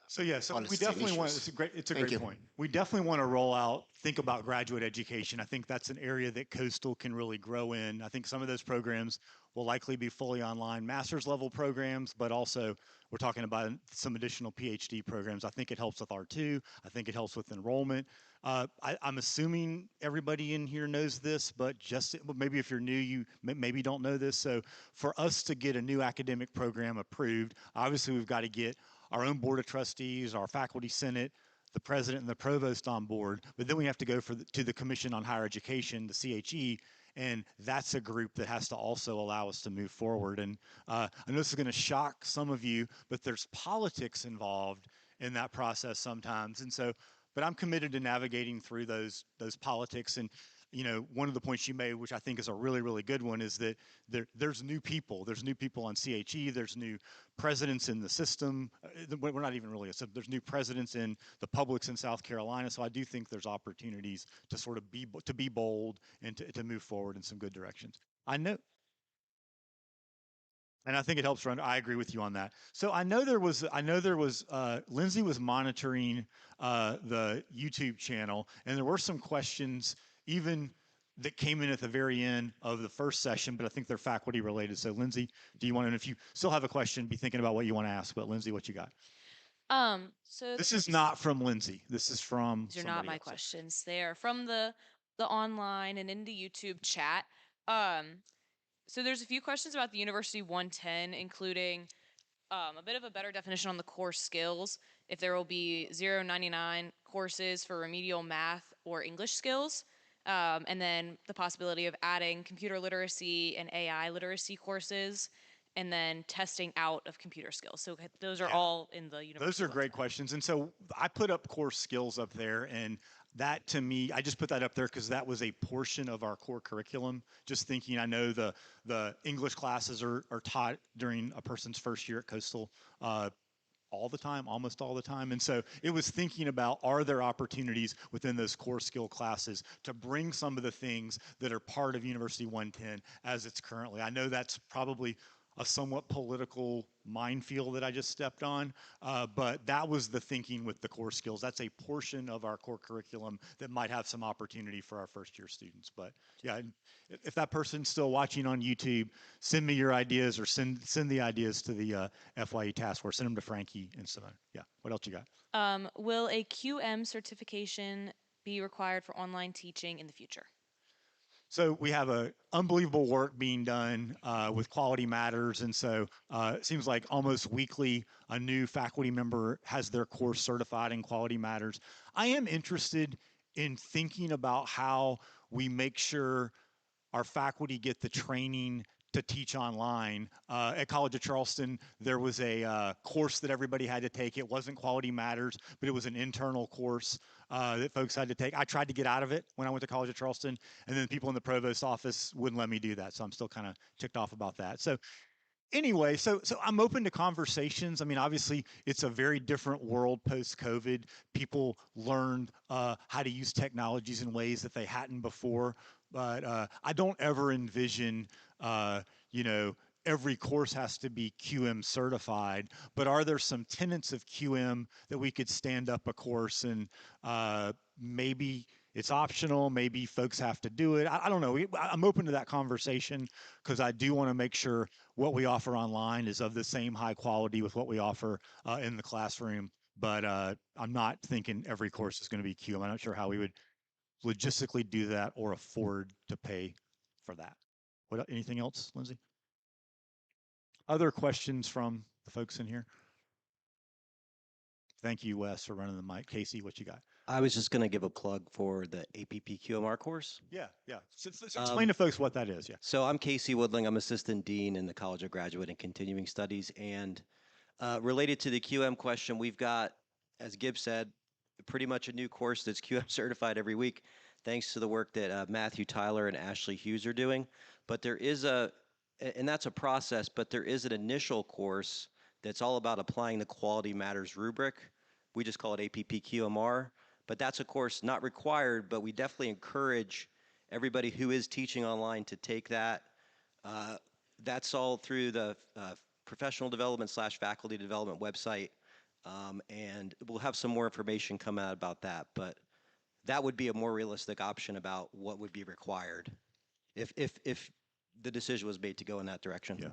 So yeah, so we definitely want, it's a great point. We definitely want to roll out, think about graduate education. I think that's an area that Coastal can really grow in. I think some of those programs will likely be fully online master's level programs, but also we're talking about some additional Ph.D. programs. I think it helps with R2. I think it helps with enrollment. I'm assuming everybody in here knows this, but just maybe if you're new, you maybe don't know this. So for us to get a new academic program approved, obviously we've got to get our own board of trustees, our faculty senate, the president and the provost on board, but then we have to go to the Commission on Higher Education, the CHE, and that's a group that has to also allow us to move forward. And I know this is going to shock some of you, but there's politics involved in that process sometimes. And so, but I'm committed to navigating through those politics. And you know, one of the points you made, which I think is a really, really good one, is that there's new people. There's new people on CHE. There's new presidents in the system. We're not even really, there's new presidents in the publics in South Carolina. So I do think there's opportunities to sort of be bold and to move forward in some good directions. I know. And I think it helps run. I agree with you on that. So I know there was Lindsay was monitoring the YouTube channel, and there were some questions even that came in at the very end of the first session, but I think they're faculty related. So Lindsay, do you want to, and if you still have a question, be thinking about what you want to ask, but Lindsay, what you got? So this is not from Lindsay. This is from These are not my questions. They are from the online and in the YouTube chat. So there's a few questions about the University 110, including a bit of a better definition on the core skills, if there will be 099 courses for remedial math or English skills, and then the possibility of adding computer literacy and AI literacy courses, and then testing out of computer skills. So those are all in the University. Those are great questions. And so I put up core skills up there, and that to me, I just put that up there because that was a portion of our core curriculum. Just thinking, I know the English classes are taught during a person's first year at Coastal all the time, almost all the time. And so it was thinking about, are there opportunities within those core skill classes to bring some of the things that are part of University 110 as it's currently. I know that's probably a somewhat political minefield that I just stepped on, but that was the thinking with the core skills. That's a portion of our core curriculum that might have some opportunity for our first year students. But yeah, if that person's still watching on YouTube, send me your ideas, or send the ideas to the FYE task force. Send them to Frankie and so on. Yeah, what else you got? Will a QM certification be required for online teaching in the future? So we have a unbelievable work being done with Quality Matters, and so it seems like almost weekly a new faculty member has their course certified in Quality Matters. I am interested in thinking about how we make sure our faculty get the training to teach online. At College of Charleston, there was a course that everybody had to take. It wasn't Quality Matters, but it was an internal course that folks had to take. I tried to get out of it when I went to College of Charleston, and then people in the provost's office wouldn't let me do that. So I'm still kind of ticked off about that. So anyway, so I'm open to conversations. I mean, obviously, it's a very different world post-COVID. People learned how to use technologies in ways that they hadn't before. But I don't ever envision, every course has to be QM certified. But are there some tenets of QM that we could stand up a course and maybe it's optional. Maybe folks have to do it. I don't know. I'm open to that conversation because I do want to make sure what we offer online is of the same high quality with what we offer in the classroom. But I'm not thinking every course is going to be QM. I'm not sure how we would logistically do that or afford to pay for that. Anything else, Lindsay? Other questions from the folks in here? Thank you, Wes, for running the mic. Casey, what you got? I was just going to give a plug for the APP QMR course. Yeah. So explain to folks what that is. Yeah. So I'm Casey Woodling. I'm Assistant Dean in the College of Graduate and Continuing Studies. And related to the QM question, we've got, as Gibb said, pretty much a new course that's QM certified every week, thanks to the work that Matthew Tyler and Ashley Hughes are doing. But there is and that's a process, but there is an initial course that's all about applying the Quality Matters rubric. We just call it APP QMR. But that's a course not required, but we definitely encourage everybody who is teaching online to take that. That's all through the professional development / faculty development website. And we'll have some more information come out about that. But that would be a more realistic option about what would be required if the decision was made to go in that direction. Yeah.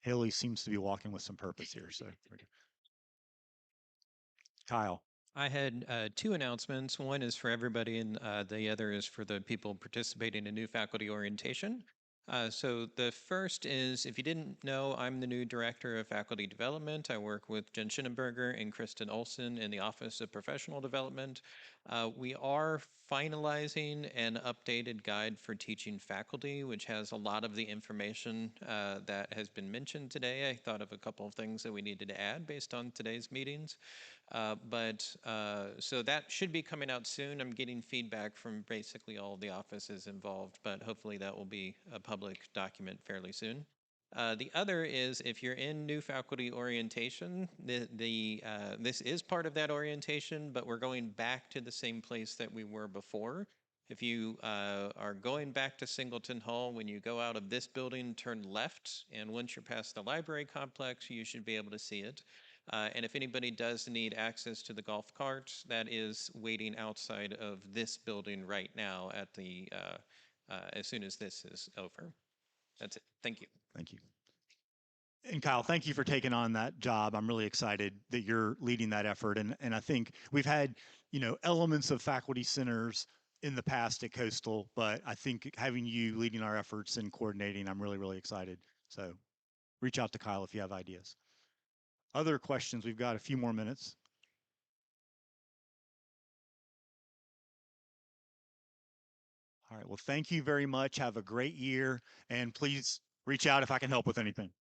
Haley seems to be walking with some purpose here. So, Kyle. I had two announcements. One is for everybody, and the other is for the people participating in new faculty orientation. So the first is, if you didn't know, I'm the new Director of Faculty Development. I work with Jen Schinenberger and Kristen Olson in the Office of Professional Development. We are finalizing an updated guide for teaching faculty, which has a lot of the information that has been mentioned today. I thought of a couple of things that we needed to add based on today's meetings. So that should be coming out soon. I'm getting feedback from basically all the offices involved, but hopefully that will be a public document fairly soon. The other is, if you're in new faculty orientation, this is part of that orientation, but we're going back to the same place that we were before. If you are going back to Singleton Hall, when you go out of this building, turn left, and once you're past the library complex, you should be able to see it. And if anybody does need access to the golf carts, that is waiting outside of this building right now at the as soon as this is over. That's it. Thank you. Thank you. And Kyle, thank you for taking on that job. I'm really excited that you're leading that effort. And I think we've had, elements of faculty centers in the past at Coastal, but I think having you leading our efforts and coordinating, I'm really, really excited. So reach out to Kyle if you have ideas. Other questions? We've got a few more minutes. All right. Well, thank you very much. Have a great year. And please reach out if I can help with anything.